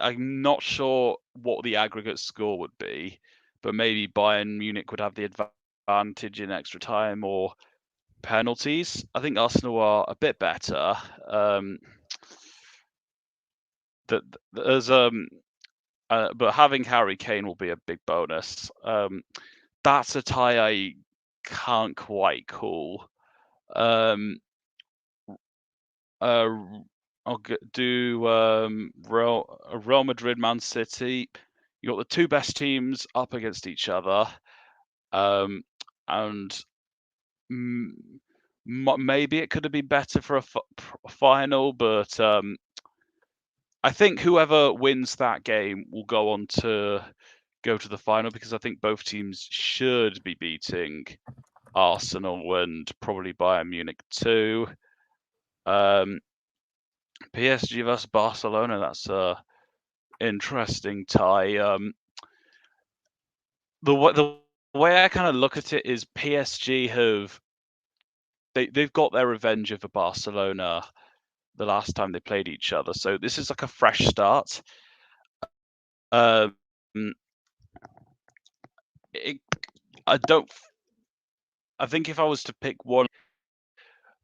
I'm not sure what the aggregate score would be, but maybe Bayern Munich would have the advantage in extra time or penalties. I think Arsenal are a bit better. but having Harry Kane will be a big bonus. That's a tie I can't quite call. I'll do Real Madrid, Man City. You got the two best teams up against each other, and maybe it could have been better for a final, but I think whoever wins that game will go on to go to the final, because I think both teams should be beating Arsenal and probably Bayern Munich too. PSG versus Barcelona, that's a interesting tie. The way I kind of look at it is PSG they've got their revenge over Barcelona the last time they played each other, so this is like a fresh start. I think if I was to pick one,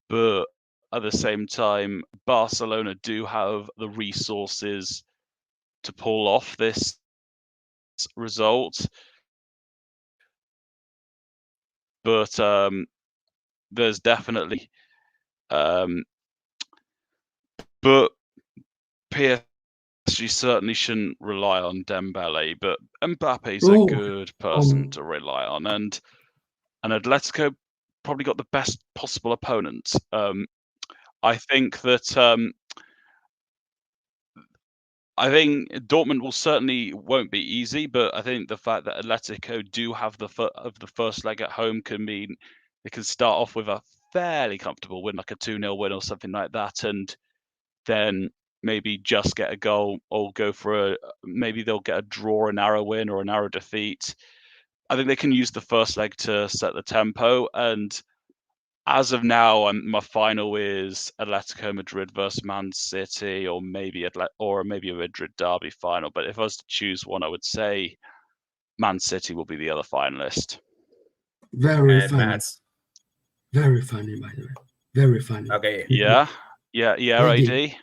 but at the same time, Barcelona do have the resources to pull off this result. But there's definitely, but PSG certainly shouldn't rely on Dembele. But Mbappe's a good person to rely on, and Atletico probably got the best possible opponent. I think that I think Dortmund won't be easy, but I think the fact that Atletico do have the first leg at home can mean they can start off with a fairly comfortable win, like a 2-0 win or something like that, and then maybe just get a goal or go for maybe they'll get a draw, a narrow win, or a narrow defeat. I think they can use the first leg to set the tempo, and as of now, my final is Atletico Madrid versus Man City, or maybe a Madrid derby final. But if I was to choose one, I would say Man City will be the other finalist. Very funny. Very funny, by the way. Very funny. Okay. Yeah, AD.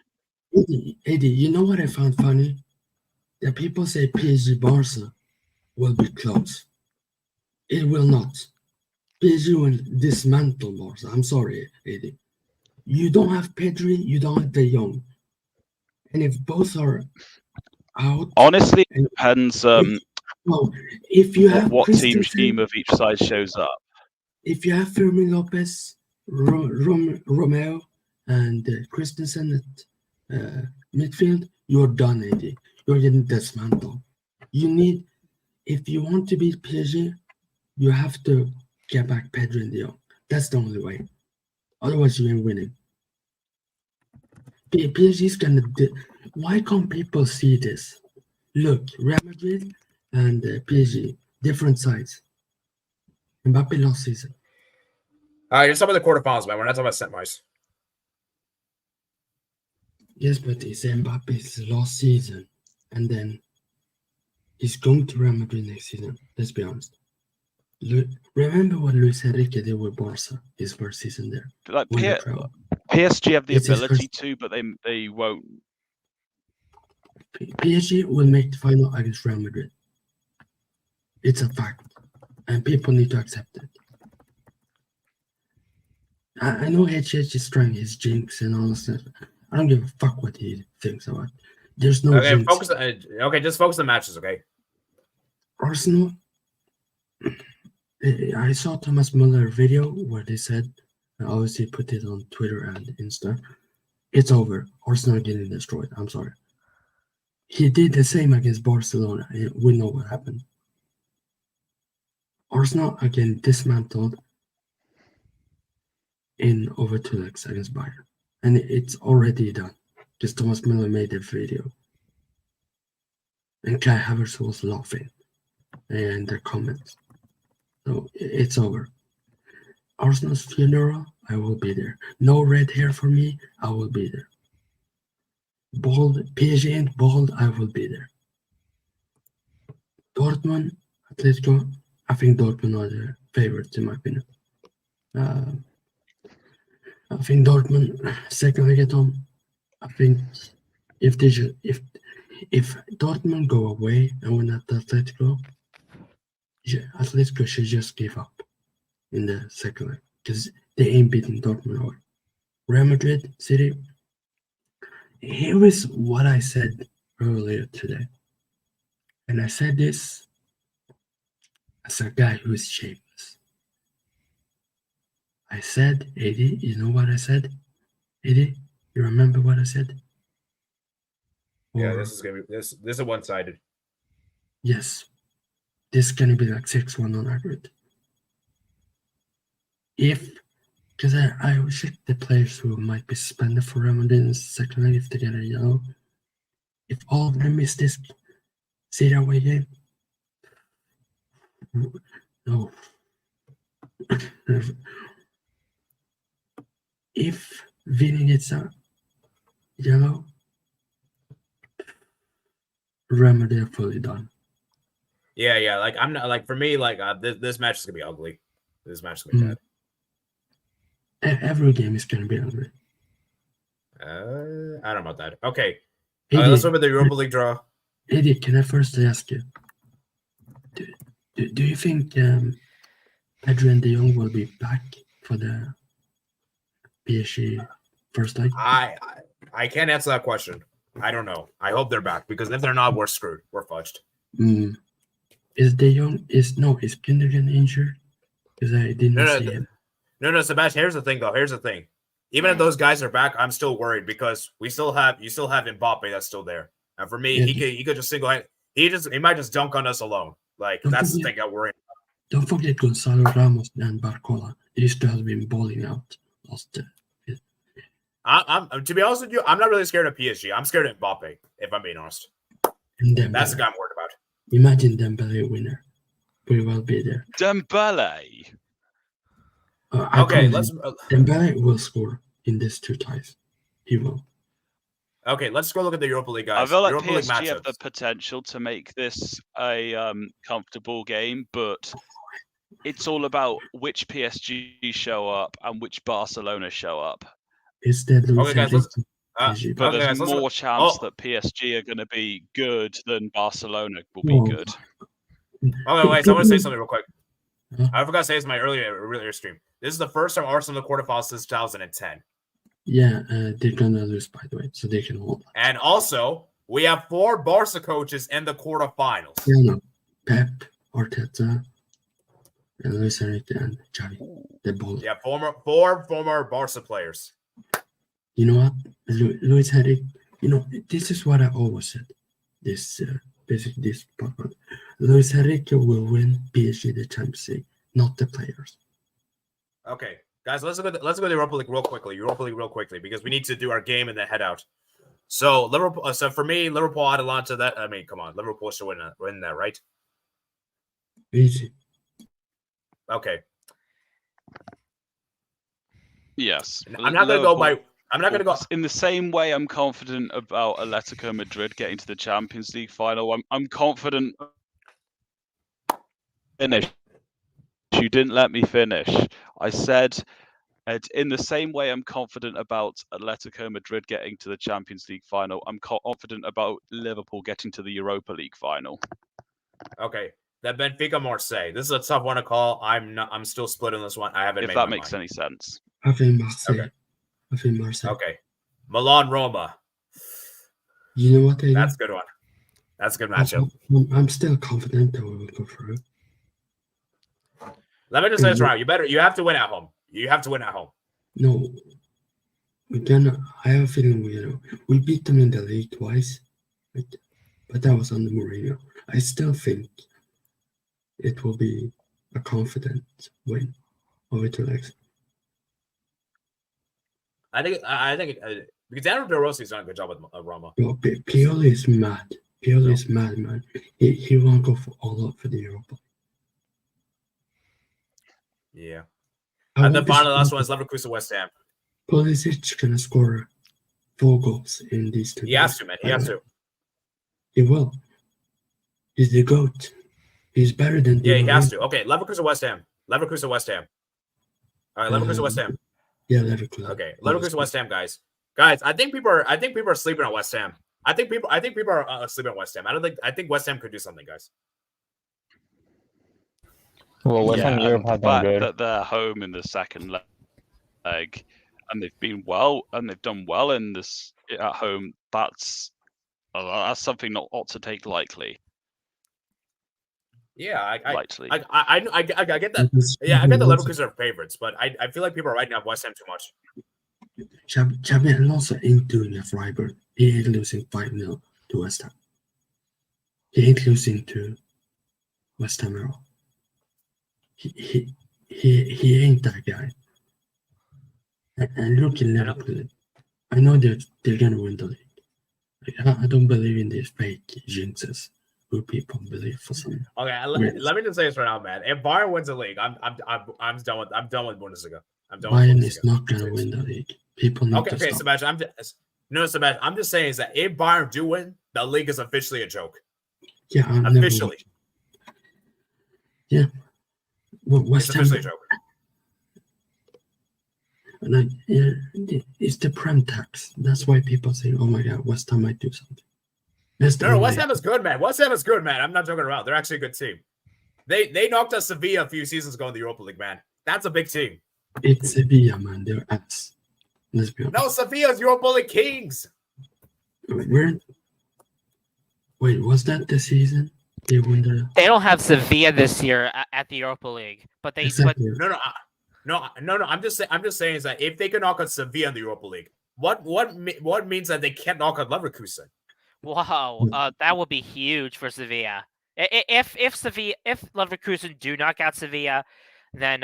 AD, you know what I found funny? That people say PSG Barca will be close. It will not. PSG will dismantle Barca. I'm sorry, AD. You don't have Pedri, you don't have De Jong. And if both are out... Honestly, it depends if you have what team of each side shows up. If you have Fermin Lopez, Romeo, and Christensen at midfield, you're done, AD. You're getting dismantled. If you want to beat PSG, you have to get back Pedri and De Jong. That's the only way. Otherwise, you ain't winning. PSG's gonna... Why can't people see this? Look, Real Madrid and PSG, different sides. Mbappe last season. All right, just talking about the quarterfinals, man. We're not talking about semis. Yes, but it's Mbappe's last season, and then he's going to Real Madrid next season. Let's be honest. Remember what Luis Enrique did with Barca his first season there. Like PSG have the ability to, but they won't. PSG will make the final against Real Madrid. It's a fact, and people need to accept it. I know HH is trying his jinx and all this stuff. I don't give a fuck what he thinks about. There's no jinx. Just focus on the matches, okay? Arsenal. I saw Thomas Muller video where they said, I obviously put it on Twitter and Insta, it's over. Arsenal are getting destroyed. I'm sorry. He did the same against Barcelona. We know what happened. Arsenal are getting dismantled in over 2 legs against Bayern. And it's already done. Because Thomas Muller made the video. And Kai Havertz was laughing in the comments. So it's over. Arsenal's funeral, I will be there. No red hair for me, I will be there. Bald, PSG and bald, I will be there. Dortmund, Atletico, I think Dortmund are the favorites in my opinion. I think Dortmund, second leg at home. I think if if Dortmund go away and win at Atletico, Atletico should just give up in the second leg because they ain't beating Dortmund or Real Madrid, City. Here is what I said earlier today, and I said this as a guy who is shameless. I said, Eddie, you know what I said? Eddie, you remember what I said? Yeah, Or- this is gonna be this is a one-sided. Yes. This is gonna be like 6-1 on aggregate. Because I will check the players who might be suspended for Ramadan in the second leg if they get a yellow. If all of them miss this City away game, no. If Vinny gets a yellow, Ramadan fully done. Yeah. Like I'm not like for me, like this match is gonna be ugly. This match is gonna be bad. Every game is gonna be ugly. I don't know about that. Okay. Eddie, Let's look at the Europa League draw. Eddie, can I first ask you? Do you think Adrian De Jong will be back for the PSG first leg? I can't answer that question. I don't know. I hope they're back because if they're not, we're screwed. We're fudged. Is De Jong is Gundogan injured? Because I didn't see him. No, Sebastian. Here's the thing, though. Here's the thing. Even if those guys are back, I'm still worried because you still have Mbappe that's still there, and for me, he could just single-handed. He might just dunk on us alone. Like that's the thing I'm worried about. Don't forget Gonzalo Ramos and Barcola. They still have been balling out last. I'm to be honest with you, I'm not really scared of PSG. I'm scared of Mbappe, if I'm being honest. That's the guy I'm worried about. Imagine Dembele winner. We will be there. Dembele. Okay, Dembele will score in these two ties. He will. Okay, let's go look at the Europa League, guys. I feel like Europa League PSG have the matchups. potential to make this a comfortable game, but it's all about which PSG show up and which Barcelona show up. Is that Okay, guys, but there's more chance that PSG are going to be good than Barcelona will be good. Okay, wait. So I want to say something real quick. I forgot to say this in my earlier stream. This is the first time Arsenal in the quarterfinals since 2010. Yeah, they're gonna lose, by the way, so they can hold. And also, we have 4 Barca coaches in the quarterfinals. Yeah, no. Pep, Arteta, and Luis Enrique and Xavi. They both. Yeah, four former Barca players. You know what, Luis Enrique? You know, this is what I always said. This basically this part. Luis Enrique will win PSG the Champions League, not the players. Okay, guys, let's go to the Europa League real quickly because we need to do our game and then head out. So Liverpool. So for me, Liverpool, Atalanta. That I mean, come on, Liverpool should win that, right? Easy. Okay. Yes. I'm not gonna go by. I'm not gonna go in the same way. I'm confident about Atletico Madrid getting to the Champions League final. I'm confident. Finish. You didn't let me finish. I said, in the same way I'm confident about Atletico Madrid getting to the Champions League final, I'm confident about Liverpool getting to the Europa League final. Okay. That Benfica Marseille. This is a tough one to call. I'm still split on this one. I haven't made my mind. If that makes any sense. I think Marseille. Okay. I think Marseille. Okay. Milan Roma. You know what? That's a good one. That's a good matchup. I'm still confident that we will go through. Let me just say this right. You have to win at home. You have to win at home. No. I have a feeling we beat them in the league twice. But that was under Mourinho. I still think it will be a confident win over to Lex. I think because Andrew De Rossi's done a good job with Roma. No, Pioli is mad. Pioli is mad, man. He won't go all out for the Europa. Yeah. And the final last one is Leverkusen West Ham. Pulisic gonna score 4 goals in these 2 He has to, man. He has to. He will. He's the GOAT. He's better than. Yeah, he has to. Okay, Leverkusen West Ham. All right, Leverkusen West Ham. Yeah, Leverkusen. Okay, Leverkusen West Ham, guys. Guys, I think people are sleeping on West Ham. I think people are asleep on West Ham. I think West Ham could do something, guys. Well, West Ham and Europe the have done fact good. that they're home in the second leg, and they've been well, and they've done well in this at home. That's something not to take lightly. Yeah, I get that. Because Yeah, I get the Alonso- Leverkusen are favorites, but I feel like people are writing off West Ham too much. Xabi Alonso ain't doing a Freiburg. He ain't losing 5-0 to West Ham. He ain't losing to West Ham at all. He ain't that guy. And look in Liverpool. I know they're gonna win the league. Like, I don't believe in these fake jinxes who people believe for some. Okay, let me just say this right now, man. If Bayern wins the league, I'm done with Bundesliga. I'm done with Bayern Bundesliga. is not gonna win the league. People need to stop. Sebastian. Sebastian. I'm just saying is that if Bayern do win, the league is officially a joke. Yeah, I'm Officially, Yeah. Well, it's West Ham. officially a joke. It's the Prem tax. That's why people say, "Oh my God, West Ham might do something." No, West Ham is good, man. West Ham is good, man. I'm not joking around. They're actually a good team. They knocked out Sevilla a few seasons ago in the Europa League, man. That's a big team. It's Sevilla, man. They're ass. Let's be honest. No, Sevilla's Europa League kings. Wait, was that the season they won the? They don't have Sevilla this year at the Europa League, but they. Exactly. No. I'm just saying is that if they can knock out Sevilla in the Europa League, what means that they can't knock out Leverkusen? Wow, that would be huge for Sevilla. If Leverkusen do knock out Sevilla, then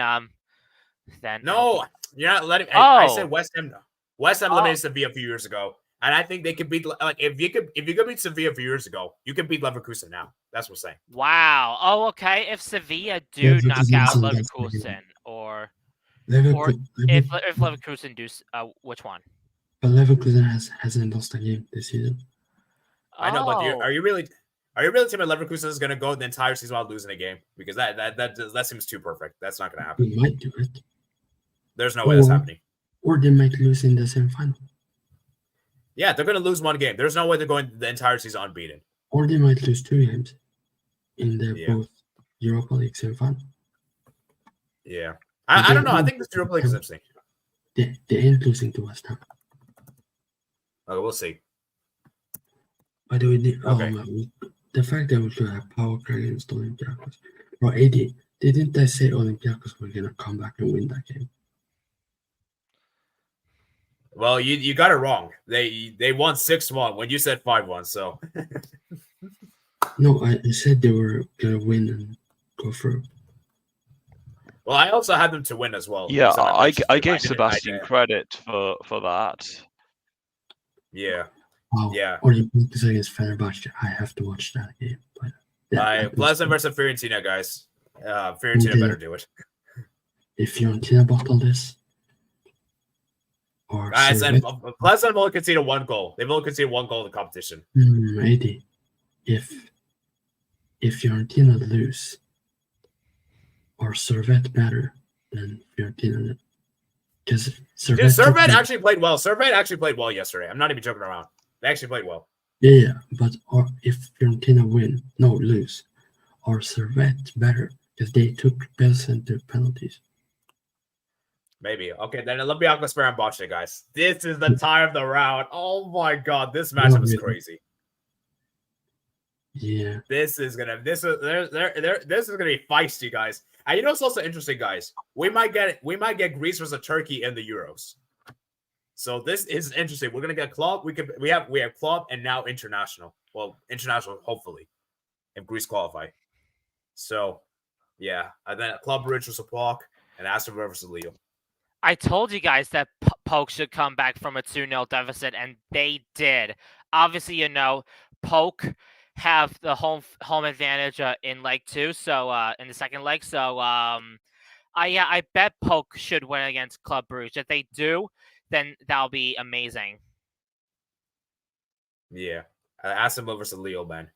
No, you're not letting. Oh. I said West Ham. West Ham eliminated Sevilla a few years ago, and I think they could beat. Like if you could beat Sevilla a few years ago, you can beat Leverkusen now. That's what I'm saying. Wow. Oh, okay. If Sevilla do knock out Leverkusen, or if Leverkusen do, which one? But Leverkusen hasn't lost a game this season. I know, but Oh. are you really thinking Leverkusen is going to go the entire season without losing a game? Because that seems too perfect. That's not going to happen. We might do it, There's no way that's happening. or they might lose in the semifinal, Yeah, they're going to lose one game. There's no way they're going the entire season unbeaten. or they might lose 2 games in the Yeah. both Europa League semifinal. Yeah, I don't know. I think this Europa League is interesting. They ain't losing to West Ham. Okay, we'll see. By the way, Okay. The fact that we could have power play against Olympiacos. Bro, AD, didn't they say Olympiacos were gonna come back and win that game? Well, you got it wrong. They won 6-1 when you said 5-1. So No, I said they were gonna win and go through. well, I also had them to win as well. Yeah, So I didn't- gave Sebastian credit for that. Yeah. Wow. Yeah. Olympiacos against Fenerbahce. I have to watch that game. But that was Pleasant versus Fiorentina, guys. Fiorentina Okay. better do it. If Fiorentina bottle this, or I said Servette, Pleasant have only conceded 1 goal. They've only conceded 1 goal in the competition. AD, if Fiorentina lose, or Servette better than Fiorentina, because Dude, Servette Servette actually played well. Servette actually played well yesterday. I'm not even joking around. They actually played well. yeah, but or if Fiorentina lose, or Servette better because they took Belsen to penalties. Maybe. Okay, then Olympiacos Fenerbahce, guys. This is the tie of the round. Oh my god, this matchup is crazy. Yeah, This is gonna be feisty, guys. And you know what's also interesting, guys? We might get Greece versus Turkey in the Euros. So this is interesting. We're gonna get club. We have club and now international. Well, international, hopefully, if Greece qualify. So yeah, and then Club Brugge versus Prague and Aston Villa versus Lille. I told you guys that Poke should come back from a 2-0 deficit, and they did. Obviously, you know, Poke have the home advantage in leg 2, so in the second leg. So I bet Poke should win against Club Brugge. If they do, then that'll be amazing. Yeah, Aston Villa versus Lille, man.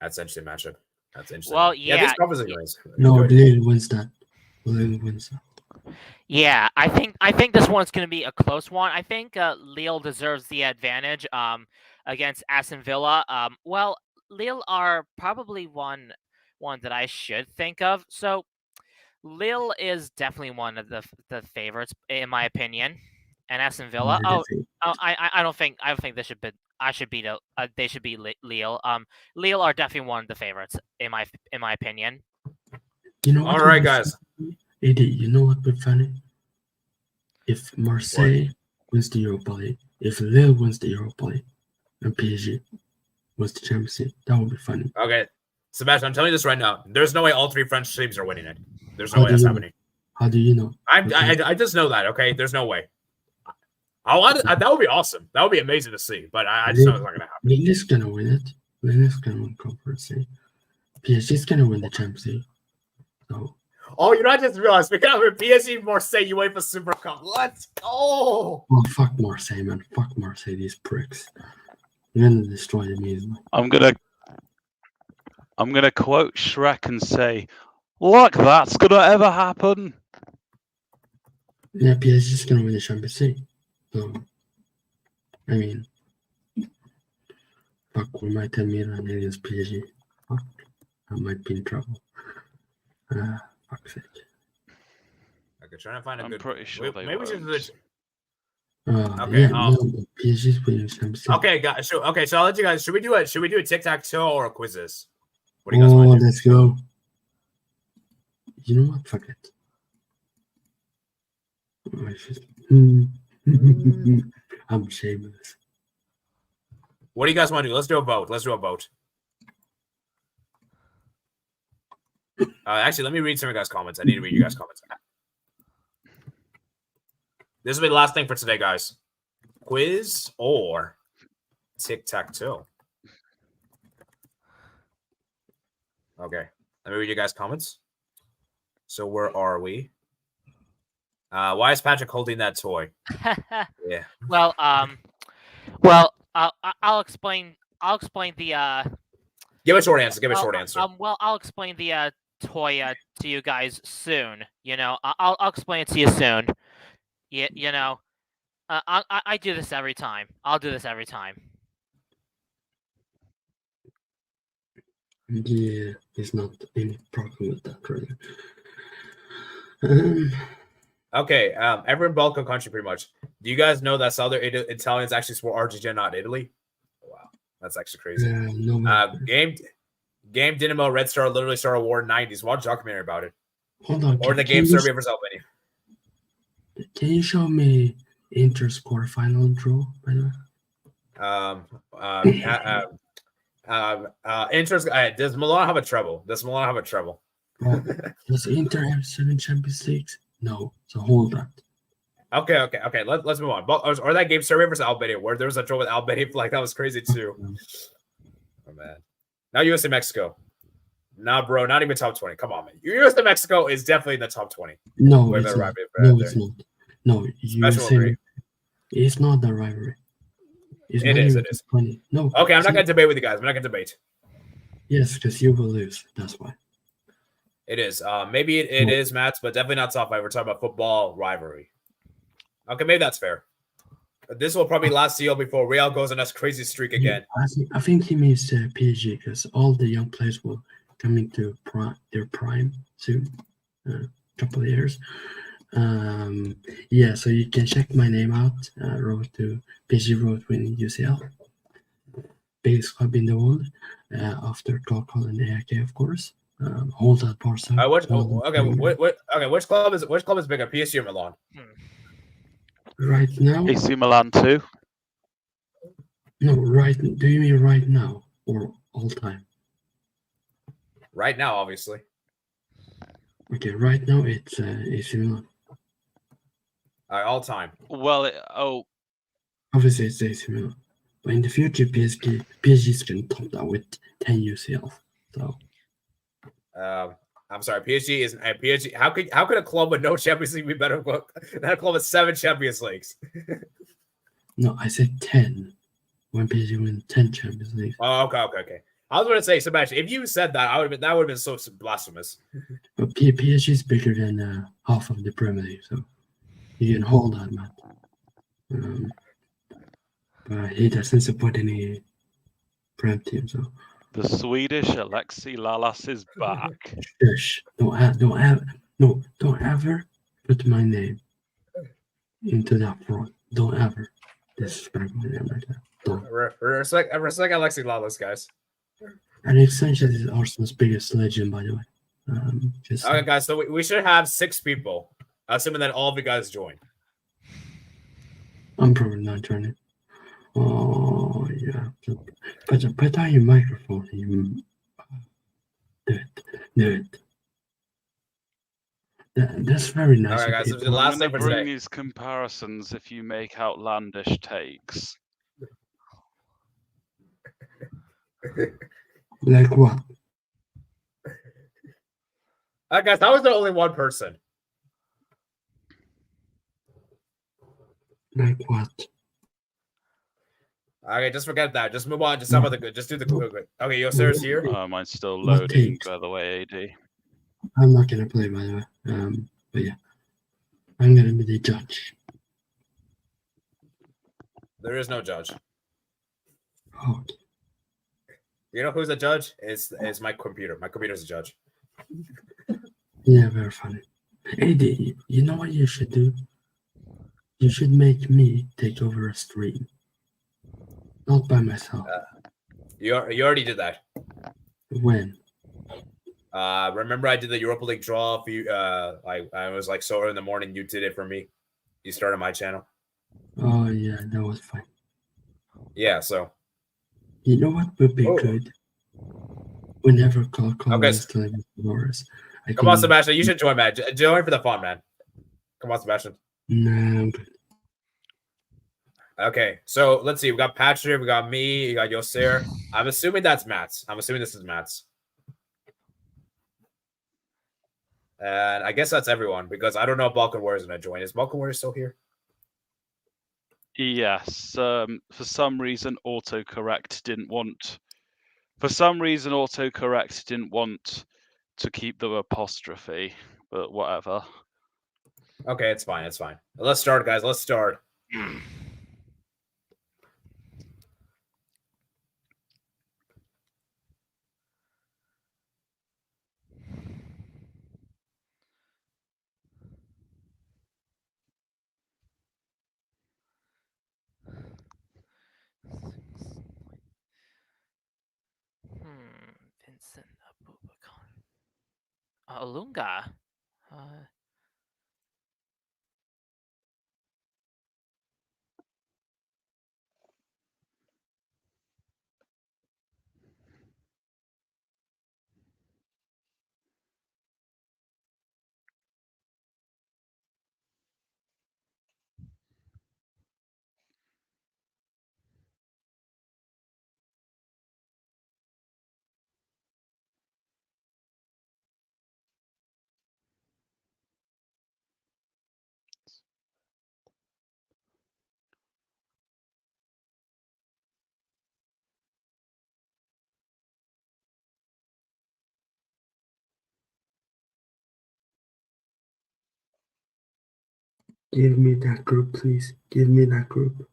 That's an interesting matchup. That's interesting. Well, This yeah. conference is nice. no, Good. Lille wins that. Lille wins that. Yeah, I think this one's going to be a close one. I think Lille deserves the advantage. against Aston Villa. Well, Lille are probably one that I should think of. So Lille is definitely one of the favorites in my opinion, and Aston Villa. I don't think they should be. They should be Lille. Lille are definitely one of the favorites in my opinion. You know what? All right, guys. AD, you know what would be funny? If Marseille wins the Europa League, if Lille wins the Europa League, and PSG wins the Champions League, that would be funny. Okay, Sebastian, I'm telling you this right now. There's no way all 3 French teams are winning it. There's no way that's happening. How do you know? I just know that. Okay, there's no way. That would be awesome. That would be amazing to see. But I just know it's not gonna happen. Lille is gonna win it. Lille is gonna win Conference League. PSG is gonna win the Champions League. So. Oh, you know, I just realized we got PSG, Marseille, UEFA Super Cup. Let's go. Oh, fuck Marseille, man. Fuck Marseille, these pricks. They're gonna destroy them easily. I'm gonna quote Shrek and say, "Like that's gonna ever happen." Yeah, PSG is gonna win the Champions League. So, I mean, fuck, we might have Milan against PSG. Fuck, I might be in trouble. Fuck's sake. Okay, trying to find a I'm good. pretty sure they maybe we should do this. Okay. Yeah, no, PSG's winning Champions League. Okay, guys. So I'll let you guys. Should we do a tic-tac-toe or a Quizizz? What do you guys want to do? Let's go. You know what? Fuck it. I'm shameless. What do you guys want to do? Let's do a vote. Actually, let me read some of you guys' comments. I need to read you guys' comments. This will be the last thing for today, guys. Quiz or tic-tac-toe? Okay. Let me read you guys' comments. So where are we? Why is Patrick holding that toy? Yeah. Well, I'll explain the. Give a short answer. Well, I'll explain the toy to you guys soon. You know, I'll explain it to you soon. You know, I do this every time. I'll do this every time. Yeah, there's not any problem with that, really. Okay, every Balkan country, pretty much. Do you guys know that Southern Italians actually swore Argentina, not Italy? Wow, that's actually crazy. No, Game Dynamo Red Star literally started a war in the 90s. Watch a documentary about it. Hold on. Or the game Serbia versus Albania. Can you show me Inter's quarterfinal draw, by the way? Inter's. Does Milan have a treble? Does Inter have 7 Champions Leagues? No. So hold that. Okay. Let's move on. Or that game Serbia versus Albania, where there was a draw with Albania, like that was crazy too. Oh man. Now USA Mexico. Nah, bro, not even top 20. Come on, man. USA Mexico is definitely in the top 20. No, it's not. It's not. No, USA. It's not the rivalry. It is. 20. No. Okay, I'm not gonna debate with you guys. Yes, because you will lose. That's why. It is. Maybe it is, Matt, but definitely not top 5. We're talking about football rivalry. Okay, maybe that's fair. This will probably last year before Real goes on this crazy streak again. I think he means PSG because all the young players will come into their prime soon. Couple of years. Yeah, so you can check my name out. Road to PSG Road winning UCL. Biggest club in the world. After Copa and AIK, of course. Hold that Barca. Which club is bigger, PSG or Milan? Right now, AC Milan too. No, right. Do you mean right now or all time? Right now, obviously. Okay, right now it's AC Milan. All time. Well, obviously it's AC Milan, but in the future, PSG's can top that with 10 UCL. So. I'm sorry, PSG is PSG. How could a club with no Champions League be better than a club with 7 Champions Leagues? No, I said 10. When PSG win 10 Champions Leagues. Oh, okay. I was going to say, Sebastian, if you said that, that would have been so blasphemous. But PSG is bigger than half of the Premier League, so you can hold that, man. but he doesn't support any Prem team. So The Swedish Alexi Lalas is back. shush, don't ever put my name into that front. Don't ever disrespect my name like that. Don't. Respect Alexi Lawless, guys. Alex Sanchez is Arsenal's biggest legend, by the way. Okay, guys, so we should have 6 people, assuming that all of you guys join. I'm probably not joining. Oh yeah, put down your microphone. Do it. That's very nice. All right, guys. So the I'm last going thing to for bring today. these comparisons if you make outlandish takes. Like what? Guys, that was the only one person. Like what? Okay, just forget that. Just move on to some of the good. Just do the good. Okay, Yosir's here. Mine's still What loading, takes? by the way, AD. I'm not gonna play, by the way. But yeah, I'm gonna be the judge. There is no judge. Oh, You know who's the judge? Is my computer. My computer's the judge. yeah, very funny. Hey, you know what you should do? You should make me take over a stream, not by myself. You already did that. When? Remember I did the Europa League draw a few. I was like so early in the morning. You did it for me. You started my channel. Oh yeah, that was fine. Yeah. So. You know what would be good? Whenever call Okay. is telling Libertadores. Come on, Sebastian. You should join, man. Join for the fun, man. Come on, Sebastian. Nah, I'm good. Okay, so let's see. We got Patrick, we got me, you got Yosir. I'm assuming that's Matt's. I'm assuming this is Matt's. And I guess that's everyone because I don't know if Balkan Warriors is going to join. Is Balkan Warriors still here? Yes. For some reason, autocorrect didn't want. For some reason, autocorrect didn't want to keep the apostrophe, but whatever. Okay, it's fine. It's fine. Let's start, guys. Let's start. Vincent Abubakar. Olunga. Give me that group, please. Give me that group.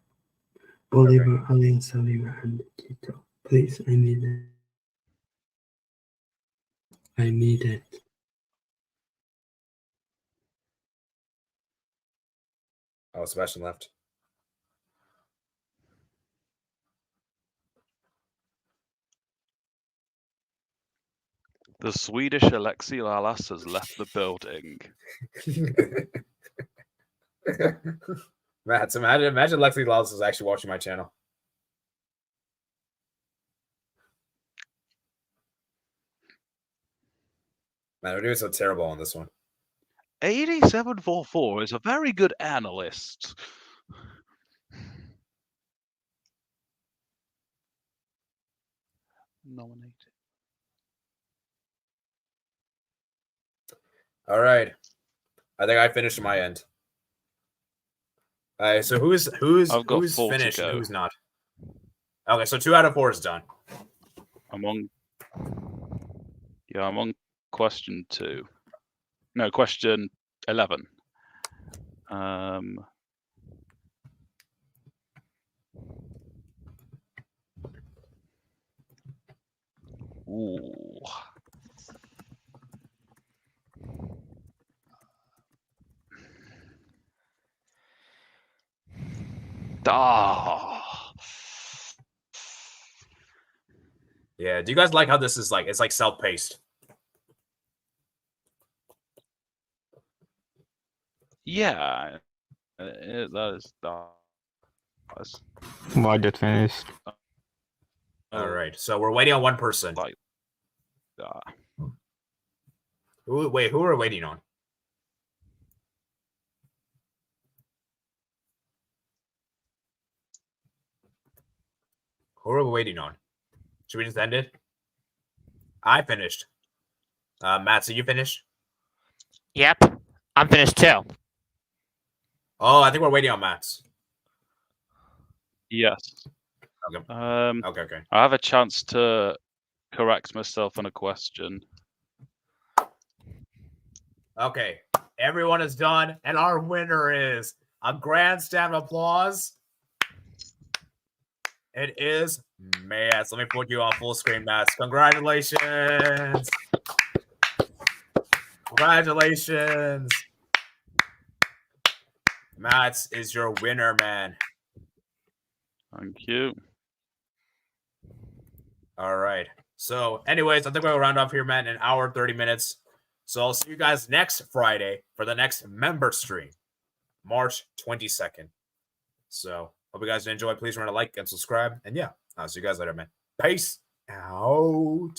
Bolivar, Alianza Lima, and Quito. Please, I need it. I need it. Oh, Sebastian left. The Swedish Alexi Lalas has left the building. Matt, so imagine Lexi Lawless is actually watching my channel. Man, we're doing so terrible on this one. 8744 is a very good analyst. Nominated. All right. I think I finished my end. All right, so who's I've got who's 4 to finished and go. who's not? Okay, so 2 out of 4 is done. I'm on question 2. No, question 11. Ooh. Ah. Yeah. Do you guys like how this is like? It's like self-paced. Yeah. That is. Well, I just finished. All right. So we're waiting on one person. Like that. Who are we waiting on? Who are we waiting on? Should we just end it? I finished. Matt, so you finished? Yep, I'm finished too. Oh, I think we're waiting on Matt's. Yes. Okay. Okay. I have a chance to correct myself on a question. Okay. Everyone is done, and our winner is a grandstand applause. It is Mats. Let me put you on full screen, Mats. Congratulations. Congratulations. Mats is your winner, man. Thank you. All right. So, anyways, I think we'll round off here, man, in an hour, 30 minutes. So I'll see you guys next Friday for the next member stream, March 22nd. So hope you guys enjoy. Please remember to like and subscribe. And yeah, I'll see you guys later, man. Peace out.